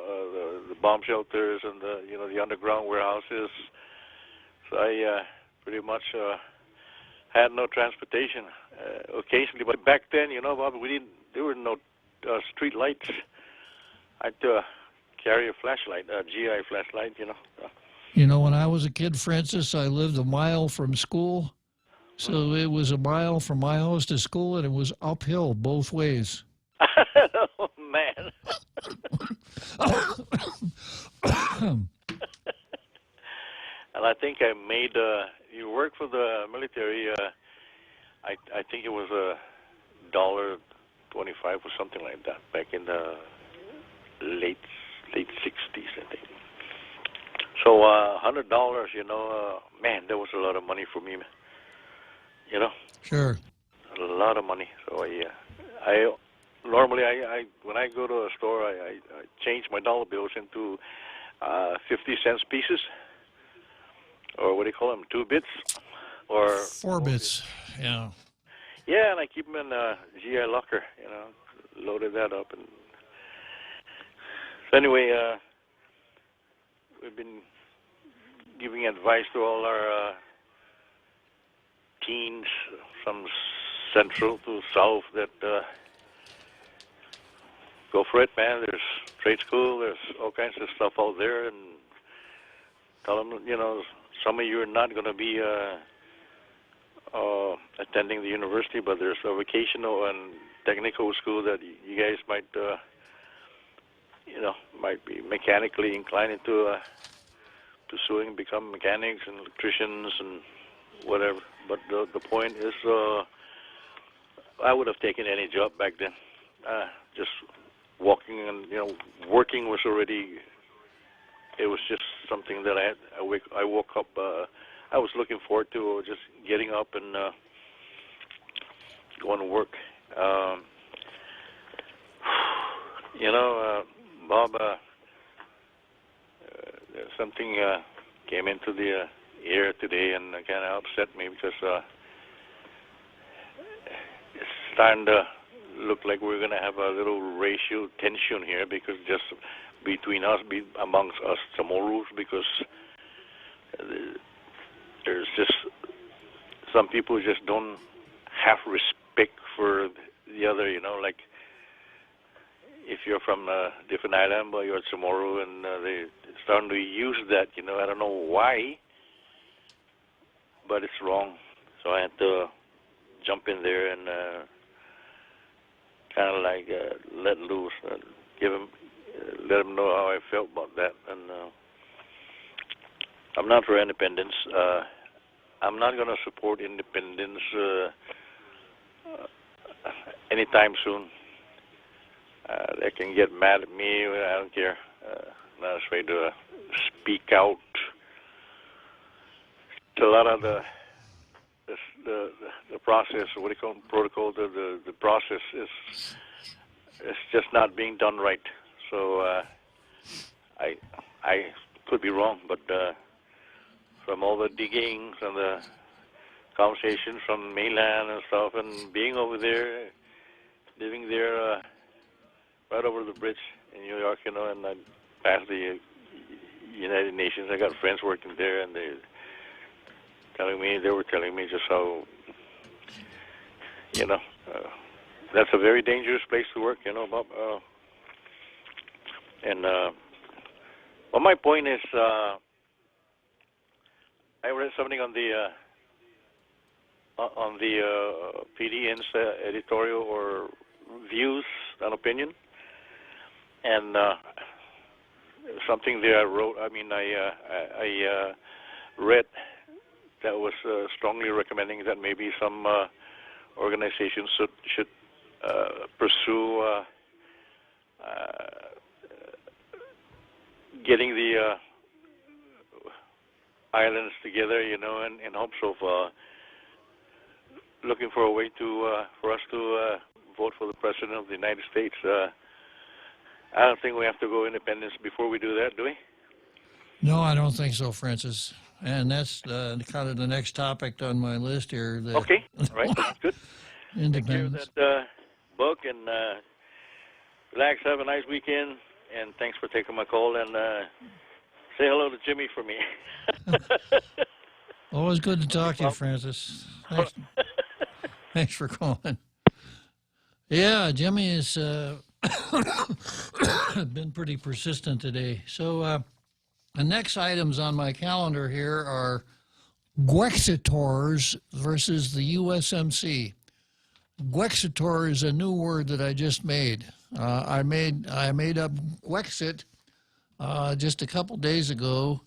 the bomb shelters and the underground warehouses. So I pretty much had no transportation. Occasionally, but back then, Bob, there were no street lights. I'd carry a flashlight, a GI flashlight, When I was a kid, Francis, I lived a mile from school. So it was a mile from my house to school, and it was uphill both ways. Oh, man. And I think I made, you work for the military, I think it was $1.25 or something like that back in the late 60s, I think. So $100, you know, man, that was a lot of money for me, you know. Sure. A lot of money. So I normally when I go to a store, I change my dollar bills into 50-cent pieces, or what do you call them, 2 bits, or 4 bits. Yeah. Yeah, and I keep them in a GI locker, you know, loaded that up. And so anyway, we've been giving advice to all our teens from Central to South that go for it, man. There's trade school, there's all kinds of stuff out there, and tell them, you know, some of you are not going to be attending the university, but there's a vocational and technical school that you guys might, you know, might be mechanically inclined into pursuing, become mechanics and electricians and whatever. But the point is, I would have taken any job back then. Just walking and, you know, working was already, it was just something that I woke up, I was looking forward to, just getting up and going to work. You know, Bob, something came into the air today and kind of upset me because it's starting to look like we're going to have a little racial tension here, because just between us, amongst us Chamorros, because there's just some people just don't have respect for the other, you know, like if you're from a different island or you're Chamorro, and they're starting to use that, you know, I don't know why, but it's wrong. So I had to jump in there and kind of like let loose, let them know how I felt about that. And I'm not for independence. I'm not going to support independence anytime soon. They can get mad at me. I don't care. I'm not afraid to speak out. It's a lot of the process, what do you call it, protocol, the process is just not being done right. So I could be wrong, but from all the diggings and the conversations from mainland and stuff, and being over there, living there right over the bridge in New York, you know, and I passed the United Nations. I got friends working there, and they were telling me just how, you know, that's a very dangerous place to work, you know, Bob. Well, my point is, I read something on the PDN's editorial or views and opinion, and something there I wrote. I mean, I read that was strongly recommending that maybe some organizations should pursue getting the islands together, you know, in hopes of looking for a way to for us to vote for the President of the United States. I don't think we have to go independence before we do that, do we? No, I don't think so, Francis. And that's kind of the next topic on my list here. Okay, all right, that's good. Independence. Take care of that book, and relax, have a nice weekend, and thanks for taking my call, and say hello to Jimmy for me. Always good to talk to you, Francis. Thanks, thanks for calling. Yeah, Jimmy has been pretty persistent today. So the next items on my calendar here are Gwexitors versus the USMC. Gwexitor is a new word that I just made. I made up Gwexit just a couple days ago,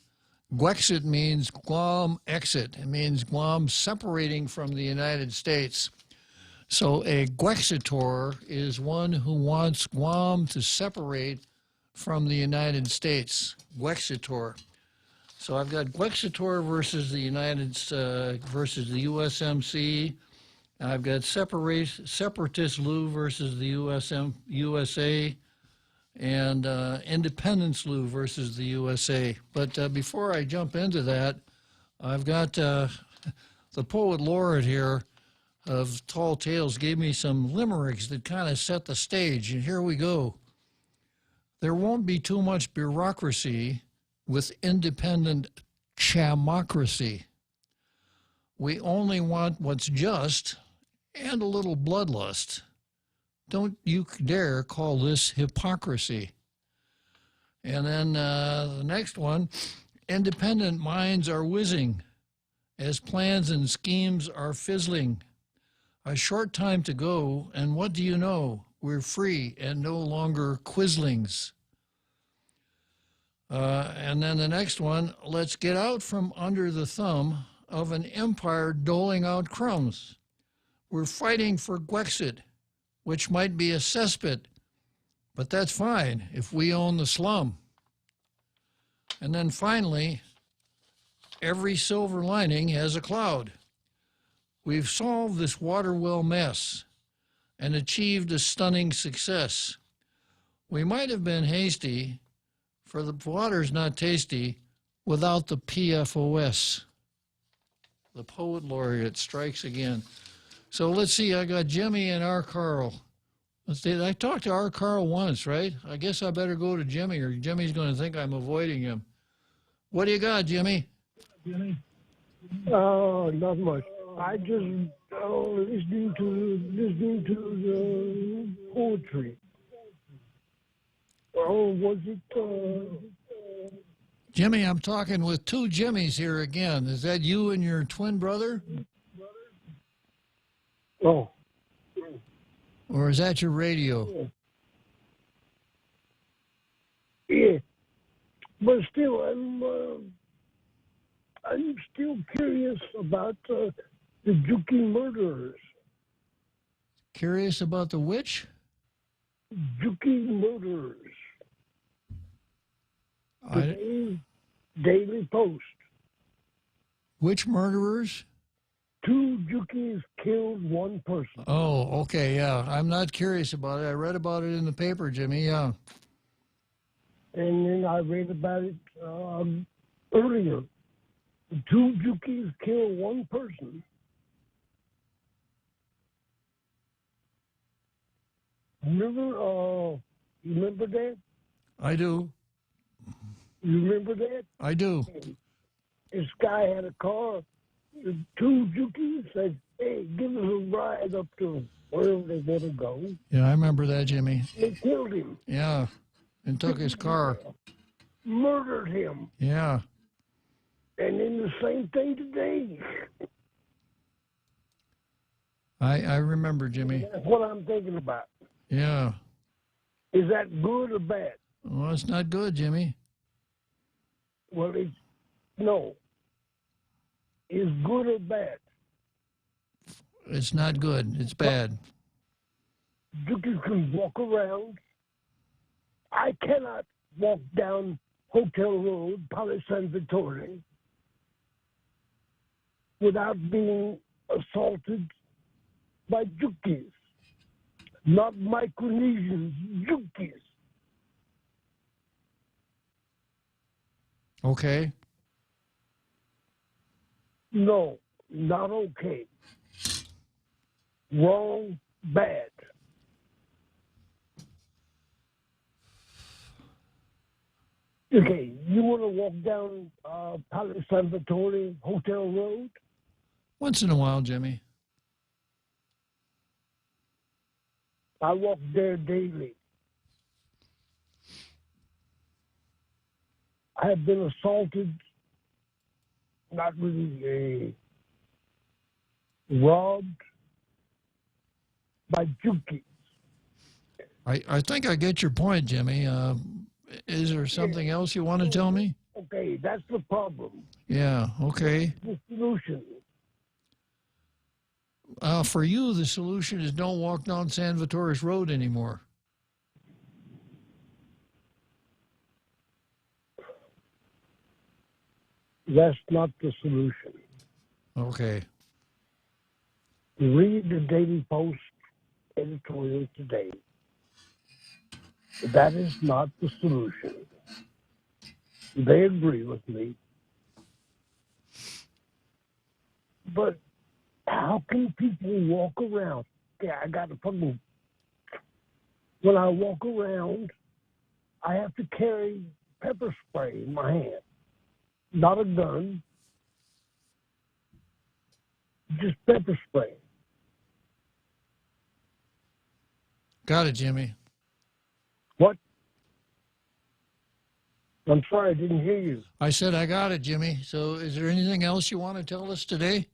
Gwexit means Guam exit. It means Guam separating from the United States. So a Gwexitor is one who wants Guam to separate from the United States. Gwexitor. So I've got Gwexitor versus the versus the USMC. I've got Separatist Lou versus the USA, and Independence Lou versus the USA. But before I jump into that, I've got the poet laureate here of Tall Tales gave me some limericks that kind of set the stage, and here we go. There won't be too much bureaucracy with independent chamocracy. We only want what's just and a little bloodlust. Don't you dare call this hypocrisy. And then the next one, independent minds are whizzing as plans and schemes are fizzling. A short time to go, and what do you know? We're free and no longer quislings. And then the next one, let's get out from under the thumb of an empire doling out crumbs. We're fighting for Gwexit, which might be a cesspit, but that's fine if we own the slum. And then finally, every silver lining has a cloud. We've solved this water well mess and achieved a stunning success. We might have been hasty, for the water's not tasty without the PFOS. The poet laureate strikes again. So let's see, I got Jimmy and R. Carl. Let's see, I talked to R. Carl once, right? I guess I better go to Jimmy, or Jimmy's going to think I'm avoiding him. What do you got, Jimmy? Not much. I just listening to the poetry. Oh, was it? Jimmy, I'm talking with two Jimmys here again. Is that you and your twin brother? Oh. Or is that your radio? Yeah. But still, I'm still curious about the Juki murderers. Curious about the which? Juki murderers. The Daily Post. Which murderers? 2 Jukis killed 1 person. Oh, okay, yeah. I'm not curious about it. I read about it in the paper, Jimmy, yeah. And then I read about it earlier. 2 Jukis killed 1 person. Remember that? I do. You remember that? I do. This guy had a car. The 2 Jukis said, hey, give us a ride up to wherever they want to go. Yeah, I remember that, Jimmy. They killed him. Yeah, and took his car. Murdered him. Yeah. And then the same thing today. I remember, Jimmy. That's what I'm thinking about. Yeah. Is that good or bad? Well, it's not good, Jimmy. Well, no. Is good or bad? It's not good. It's bad. You can walk around. I cannot walk down Hotel Road, Palo San Vittore, without being assaulted by Jukis. Not Micronesians, Jukis. Okay. No, not okay. Wrong, bad. Okay, you want to walk down Palo San Vittore Hotel Road? Once in a while, Jimmy. I walk there daily. I have been assaulted, not really robbed by Jukis. I think I get your point, Jimmy. Is there something else you want to tell me? Okay, that's the problem. Yeah, okay. The solution. For you, the solution is don't walk down San Vittori's Road anymore. That's not the solution. Okay. Read the Daily Post editorial today. That is not the solution. They agree with me. But how can people walk around? Yeah, I got a problem. When I walk around, I have to carry pepper spray in my hand. Not a gun, just pepper spray. Got it, Jimmy. What? I'm sorry, I didn't hear you. I said I got it, Jimmy. So is there anything else you want to tell us today?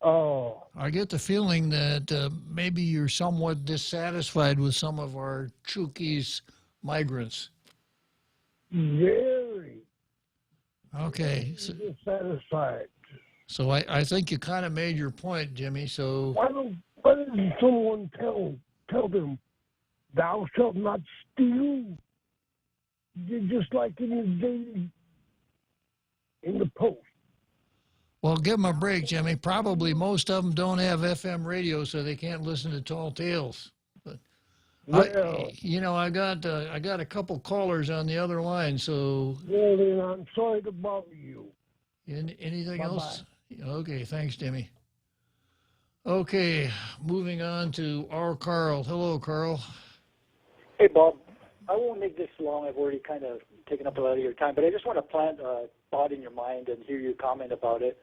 Oh. I get the feeling that maybe you're somewhat dissatisfied with some of our Chuukese migrants. Very. Okay. Dissatisfied. So I think you kind of made your point, Jimmy. So Why doesn't someone tell them, thou shalt not steal? Just like in the Post. well, give them a break, Jimmy. Probably most of them don't have FM radio, so they can't listen to Tall Tales. But Well, I got a couple callers on the other line. So well, then I'm sorry to bother you. Anything Bye-bye. else? Okay, thanks, Jimmy. Okay, moving on to our Carl. Hello, Carl. Hey, Bob. I won't make this long. I've already kind of taken up a lot of your time, but I just want to plant a thought in your mind and hear your comment about it.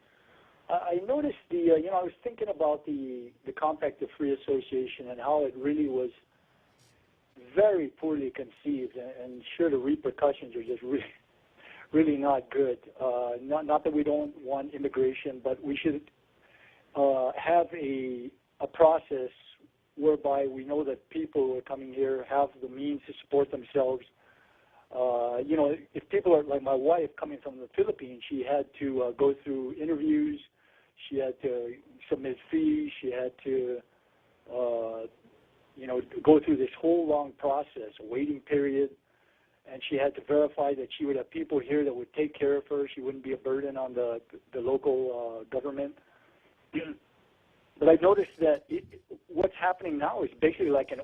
I noticed I was thinking about the Compact of Free Association and how it really was very poorly conceived, and sure the repercussions are just really not good. Not that we don't want immigration, but we should have a process whereby we know that people who are coming here have the means to support themselves. If people are like my wife coming from the Philippines, she had to go through interviews, she had to submit fees, she had to, go through this whole long process, a waiting period, and she had to verify that she would have people here that would take care of her. She wouldn't be a burden on the local government. But I noticed that what's happening now is basically like an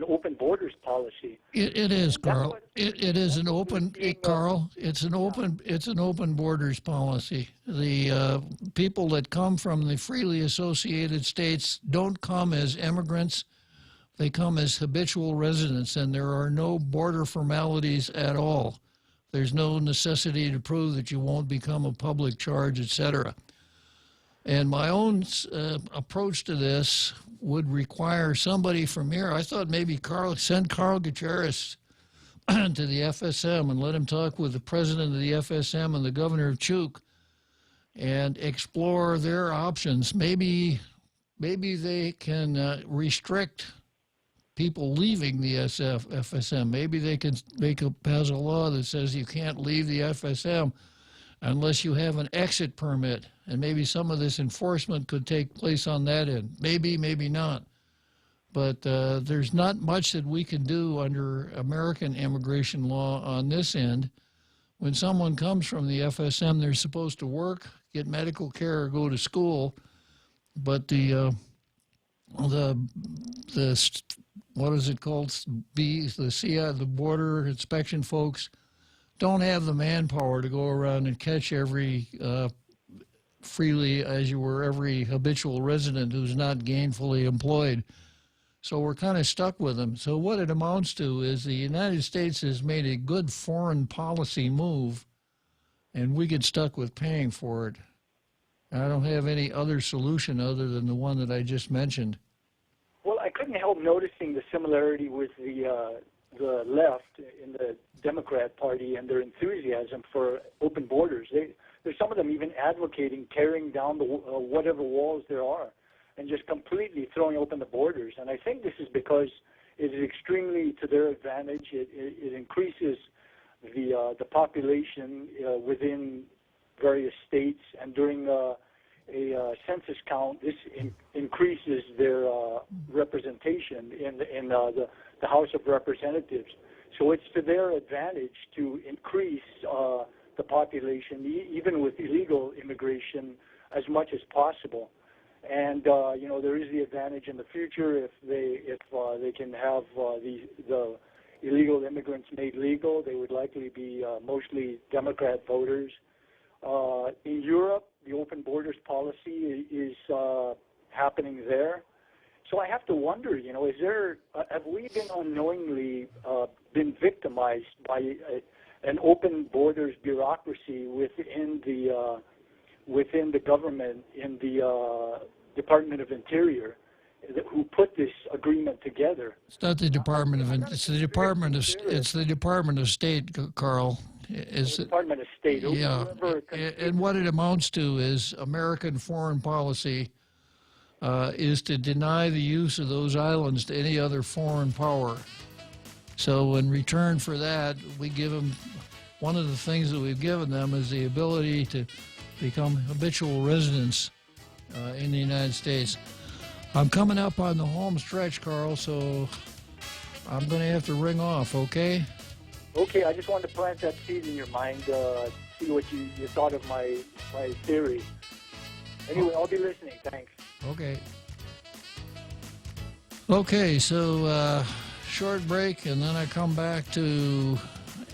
open borders policy. It is, Carl. It is an open, Carl. It's an open borders policy. The people that come from the freely associated states don't come as immigrants. They come as habitual residents, and there are no border formalities at all. There's no necessity to prove that you won't become a public charge, etc. And my own approach to this would require somebody from here. I thought maybe send Carl Gutierrez to the FSM and let him talk with the president of the FSM and the governor of Chuuk and explore their options. Maybe they can restrict people leaving the FSM. Maybe they can pass a law that says you can't leave the FSM unless you have an exit permit, and maybe some of this enforcement could take place on that end. Maybe, maybe not. But there's not much that we can do under American immigration law on this end. When someone comes from the FSM, they're supposed to work, get medical care, or go to school. But the what is it called? The border inspection folks don't have the manpower to go around and catch every freely as you were every habitual resident who's not gainfully employed. So we're kind of stuck with them. So what it amounts to is the United States has made a good foreign policy move, and we get stuck with paying for it. I don't have any other solution other than the one that I just mentioned. Well, I couldn't help noticing the similarity with the left in the Democrat Party and their enthusiasm for open borders. There's some of them even advocating tearing down the whatever walls there are and just completely throwing open the borders. And I think this is because it is extremely to their advantage. It increases the population within various states, and during a census count, this increases their representation in the House of Representatives. So it's to their advantage to increase the population, even with illegal immigration, as much as possible. And there is the advantage in the future if they can have the illegal immigrants made legal. They would likely be mostly Democrat voters. In Europe, the open borders policy is happening there. So I have to wonder, have we been unknowingly been victimized by an open borders bureaucracy within the government, in the Department of Interior, who put this agreement together? It's not the Department of it's the Department of State, Carl. Department of State. Yeah, and what it amounts to is American foreign policy is to deny the use of those islands to any other foreign power. So in return for that, we give them, one of the things that we've given them is the ability to become habitual residents in the United States. I'm coming up on the home stretch, Carl, so I'm going to have to ring off, okay? Okay, I just wanted to plant that seed in your mind, see what you thought of my theory. Anyway, I'll be listening. Thanks. Okay. Okay, so short break, and then I come back to,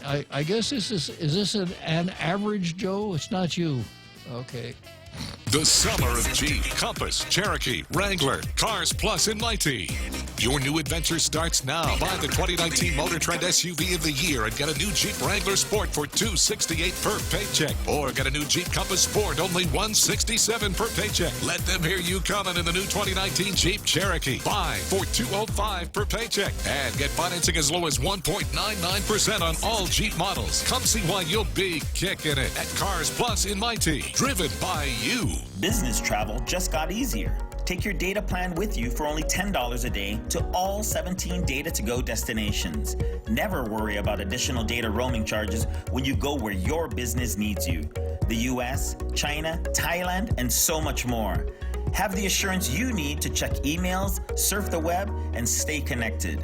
I guess is this an average Joe? It's not you. Okay. The summer of Jeep, Compass, Cherokee, Wrangler, Cars Plus in Mighty. Your new adventure starts now. Buy the 2019 Motor Trend SUV of the year and get a new Jeep Wrangler Sport for $268 per paycheck. Or get a new Jeep Compass Sport, only $167 per paycheck. Let them hear you coming in the new 2019 Jeep Cherokee. Buy for $205 per paycheck. And get financing as low as 1.99% on all Jeep models. Come see why you'll be kicking it at Cars Plus in Mighty. Driven by you. Business travel just got easier. Take your data plan with you for only $10 a day to all 17 Data-to-Go destinations. Never worry about additional data roaming charges when you go where your business needs you. The US, China, Thailand, and so much more. Have the assurance you need to check emails, surf the web, and stay connected.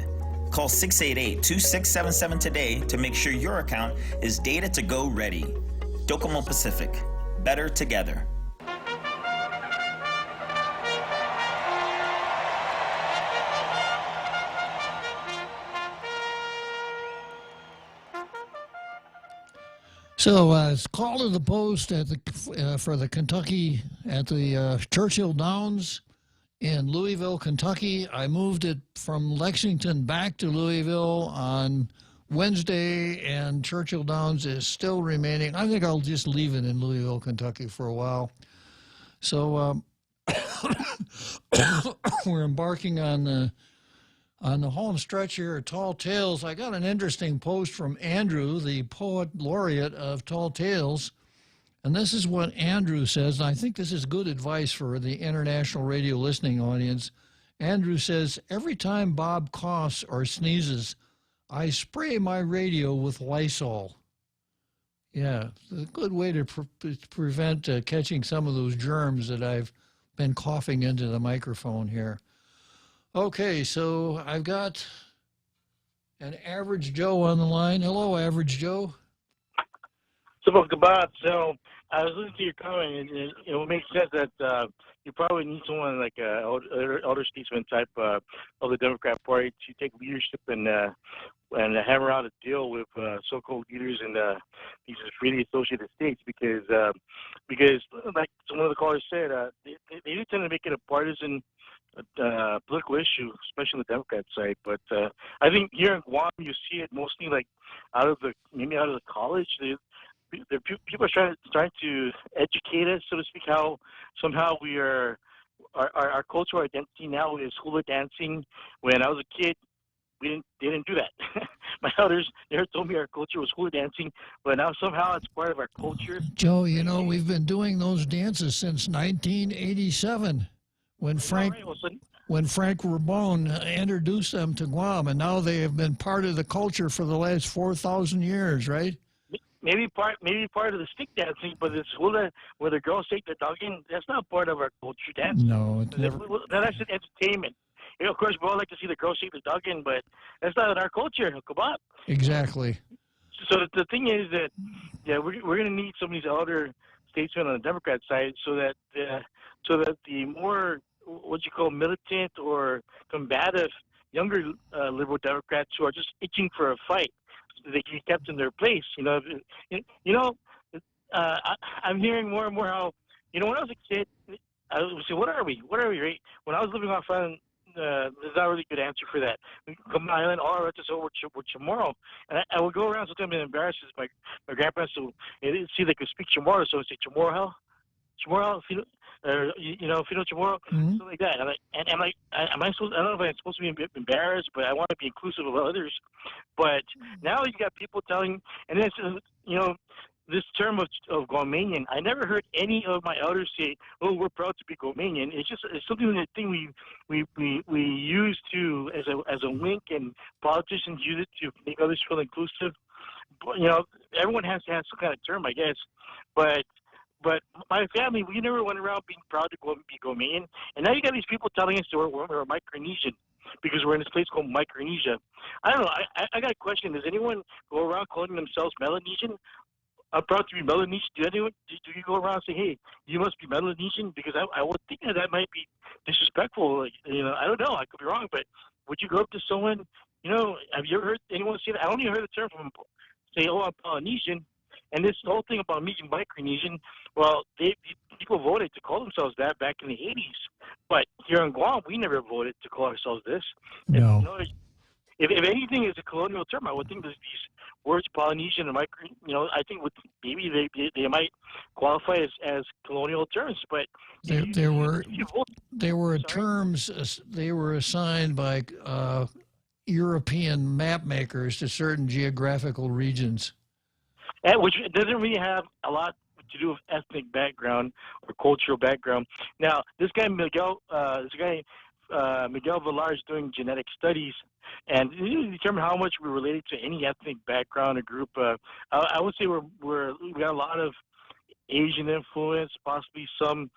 Call 688-2677 today to make sure your account is Data-to-Go ready. Docomo Pacific. Better together. So it's call to the post at the for the Kentucky at the Churchill Downs in Louisville, Kentucky. I moved it from Lexington back to Louisville on Wednesday, and Churchill Downs is still remaining. I think I'll just leave it in Louisville, Kentucky for a while. So we're embarking on the home stretch here at Tall Tales. I got an interesting post from Andrew, the poet laureate of Tall Tales, and this is what Andrew says, and I think this is good advice for the international radio listening audience. Andrew says, every time Bob coughs or sneezes, I spray my radio with Lysol. Yeah, it's a good way to prevent catching some of those germs that I've been coughing into the microphone here. Okay, so I've got an Average Joe on the line. Hello, Average Joe. So, Bob, so I was listening to your comment, and it makes sense that you probably need someone like an elder statesman type of the Democrat Party to take leadership and hammer out a deal with so-called leaders in these freely associated states, because like one of the callers said, they do tend to make it a partisan political issue, especially on the Democrat side. But I think here in Guam, you see it mostly like out of the college. People are trying to educate us, so to speak, how somehow we are our cultural identity now is hula dancing. When I was a kid, they didn't do that. My elders never told me our culture was hula dancing, but now somehow it's part of our culture. Joe, we've been doing those dances since 1987. When Frank when Frank Ramon introduced them to Guam, and now they have been part of the culture for the last 4,000 years, right? Maybe part of the stick dancing, but this hula where the girls take the dog in, that's not part of our culture dance. No, it's never. That's an entertainment. You know, of course, we all like to see the girls shake the dog in, but that's not in our culture. Come on. Exactly. So the thing is that, yeah, we're going to need some of these elder statesmen on the Democrat side so that the more what you call militant or combative younger liberal Democrats who are just itching for a fight, so they can be kept in their place. I'm hearing more and more how, when I was a kid, I would say, what are we, right? When I was living off island, there's not a really good answer for that. We come to island, all our relatives over Chamorro. And I would go around sometimes and embarrass my grandparents who see they could speak Chamorro, so I would say, Chamorro, Fino Chamorro, something like that. And I'm like, am I supposed? I don't know if I'm supposed to be embarrassed, but I want to be inclusive of others. But now you got people telling, and then this term of Guamanian, I never heard any of my elders say, "Oh, we're proud to be Guamanian." It's something that we use to as a wink, and politicians use it to make others feel inclusive. But, everyone has to have some kind of term, I guess. But my family, we never went around being proud to be Guamanian. And now you got these people telling us we're Micronesian because we're in this place called Micronesia. I don't know. I got a question. Does anyone go around calling themselves Melanesian? I'm proud to be Melanesian. Do you go around and say, hey, you must be Melanesian? Because I would think that might be disrespectful. I don't know. I could be wrong. But would you go up to someone, have you ever heard anyone say that? I only heard the term from say, oh, I'm Polynesian. And this whole thing about me being Micronesian, well, people voted to call themselves that back in the 80s. But here in Guam, we never voted to call ourselves this. No. If anything is a colonial term, I would think these words Polynesian and I think maybe they might qualify as colonial terms. But they were terms they were assigned by European map makers to certain geographical regions. Which doesn't really have a lot to do with ethnic background or cultural background. Now, this guy Miguel Villar is doing genetic studies, and he determine how much we're related to any ethnic background or group. I would say we got a lot of Asian influence, possibly some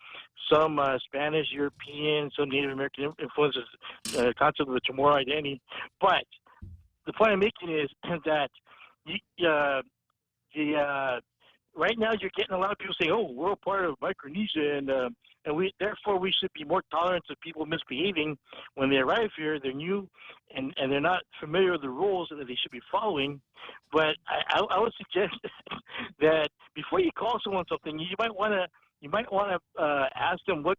Spanish, European, some Native American influences, concept of the Chamorro identity. But the point I'm making is that right now you're getting a lot of people saying, "Oh, we're a part of Micronesia, and we therefore we should be more tolerant of people misbehaving when they arrive here. They're new, and they're not familiar with the rules that they should be following." But I would suggest that before you call someone something, you might want to ask them what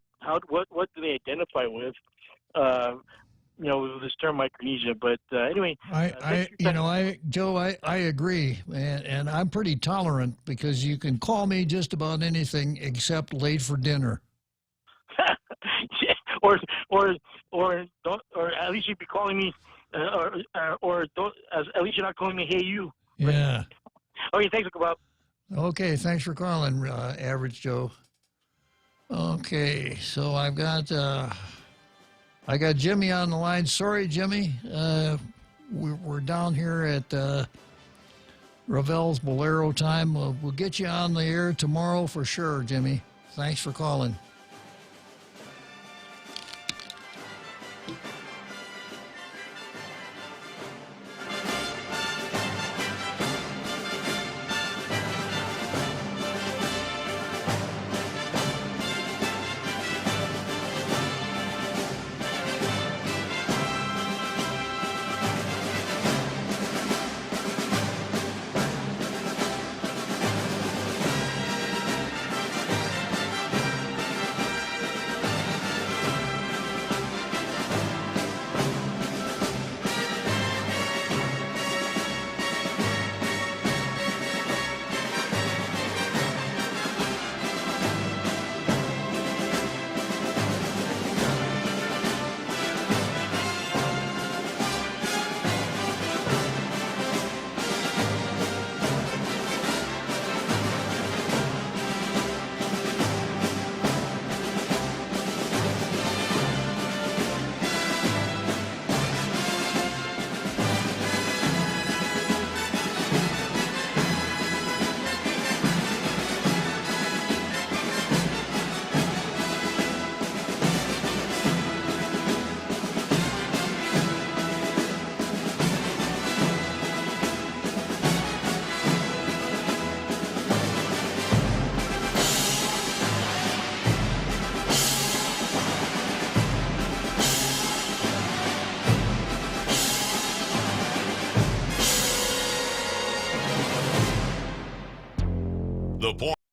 do they identify with. This term Micronesia, but anyway. Joe, I agree, and I'm pretty tolerant because you can call me just about anything except late for dinner. or don't, or at least you'd be calling me, or don't. At least you're not calling me "Hey you." Yeah. Okay, thanks, Bob. Okay, thanks for calling, Average Joe. Okay, so I got Jimmy on the line. Sorry, Jimmy. We're down here at Ravel's Bolero time. We'll get you on the air tomorrow for sure, Jimmy. Thanks for calling. The Point.